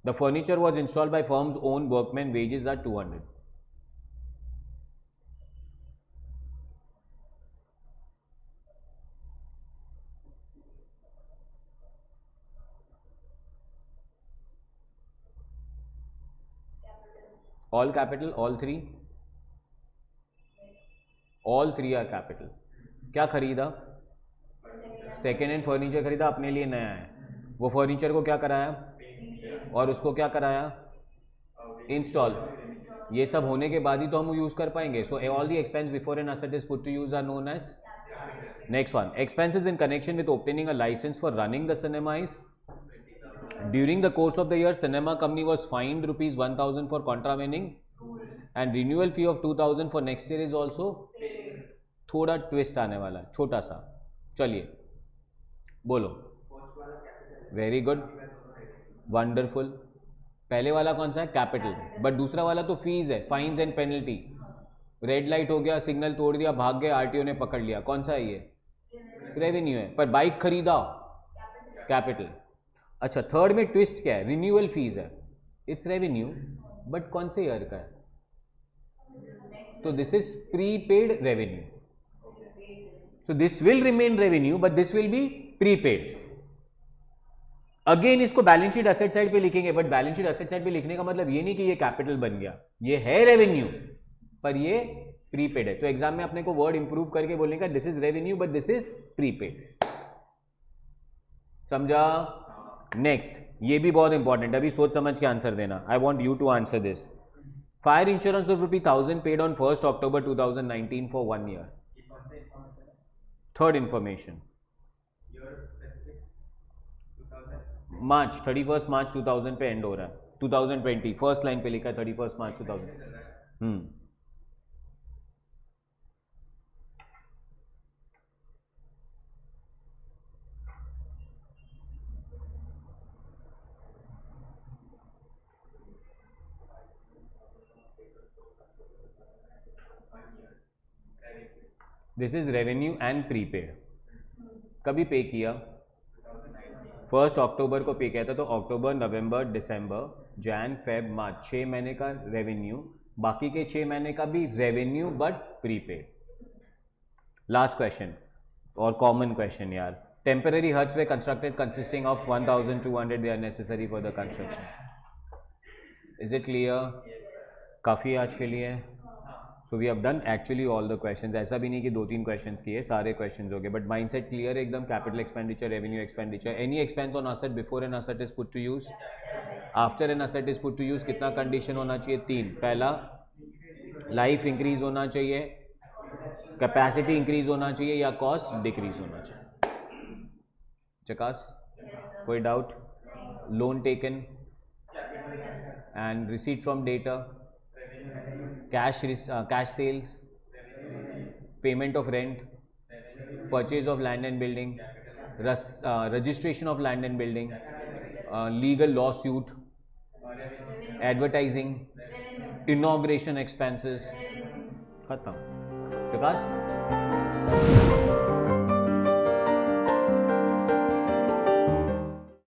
the furniture was installed by firm's own workman, wages are 200। all capital, all three are capital। क्या खरीदा? सेकेंड हैंड फर्नीचर खरीदा, अपने लिए नया है, वो फर्नीचर को क्या कराया? और उसको क्या कराया? इंस्टॉल। ये सब होने के बाद ही तो हम यूज कर पाएंगे। So all the expense before an asset is put to use are known as. Next one, expenses in connection with opening a licence for running the cinema is. During the course of the year, cinema company was fined ₹1,000 for contravening, and renewal fee of 2,000 for next year is also। थोड़ा twist आने वाला है, छोटा सा, चलिए बोलो। Very good, wonderful. पहले वाला कौन सा है? कैपिटल। बट दूसरा वाला तो फीस है, fines and penalty. Red light हो गया, सिग्नल तोड़ दिया, भाग गए, आरटीओ ने पकड़ लिया, कौन सा है ये? रेवेन्यू है। पर बाइक खरीदा, कैपिटल। अच्छा, थर्ड में ट्विस्ट क्या है? रिन्यूअल फीस है, इट्स रेवेन्यू, बट कौन से ईयर का है? तो this is prepaid revenue, so this will remain revenue but this will be prepaid. Again इसको बैलेंस शीट एसेट साइड पे लिखेंगे, but balance sheet asset side पे लिखने का मतलब ये नहीं कि ये कैपिटल बन गया, ये है रेवेन्यू पर ये प्रीपेड है। तो एग्जाम में अपने को वर्ड इंप्रूव करके बोलने का, this is revenue but this is prepaid. समझा? नेक्स्ट, ये भी बहुत इंपॉर्टेंट है, अभी सोच समझ के आंसर देना। I want you to answer this. Fire insurance of ₹1,000 paid on 1st October 2019 for 1 year। Third information, March 31 March 2000 पे एंड हो रहा है, 2020 फर्स्ट लाइन पे लिखा है 31 March 2000। This is revenue and prepaid. कभी पे किया? 1 अक्टूबर को पे किया था, तो अक्टूबर नवंबर दिसंबर जैन फेब मार्च 6 महीने का रेवेन्यू, बाकी के 6 महीने का भी revenue but prepaid. Last question और कॉमन क्वेश्चन यार, temporary huts they constructed consisting of 1200 they are necessary for the construction. Is it clear? काफ़ी आज के लिए। So we have done actually all the questions. ऐसा भी नहीं कि 2-3 क्वेश्चंस किए, सारे क्वेश्चंस हो गए, बट माइंडसेट क्लियर है एकदम। Capital expenditure, revenue expenditure, any expense on asset before an asset is put to use, after an asset is put to use, कितना कंडीशन होना चाहिए? 3। पहला, लाइफ इंक्रीज होना चाहिए, कैपेसिटी इंक्रीज होना चाहिए, या कॉस्ट डिक्रीज होना चाहिए। चकास? कोई doubt? Loan taken and receipt from data, cash sales, payment of rent, purchase of land and building, registration of land and building, legal lawsuit, advertising, inauguration expenses, खत्म। विकास?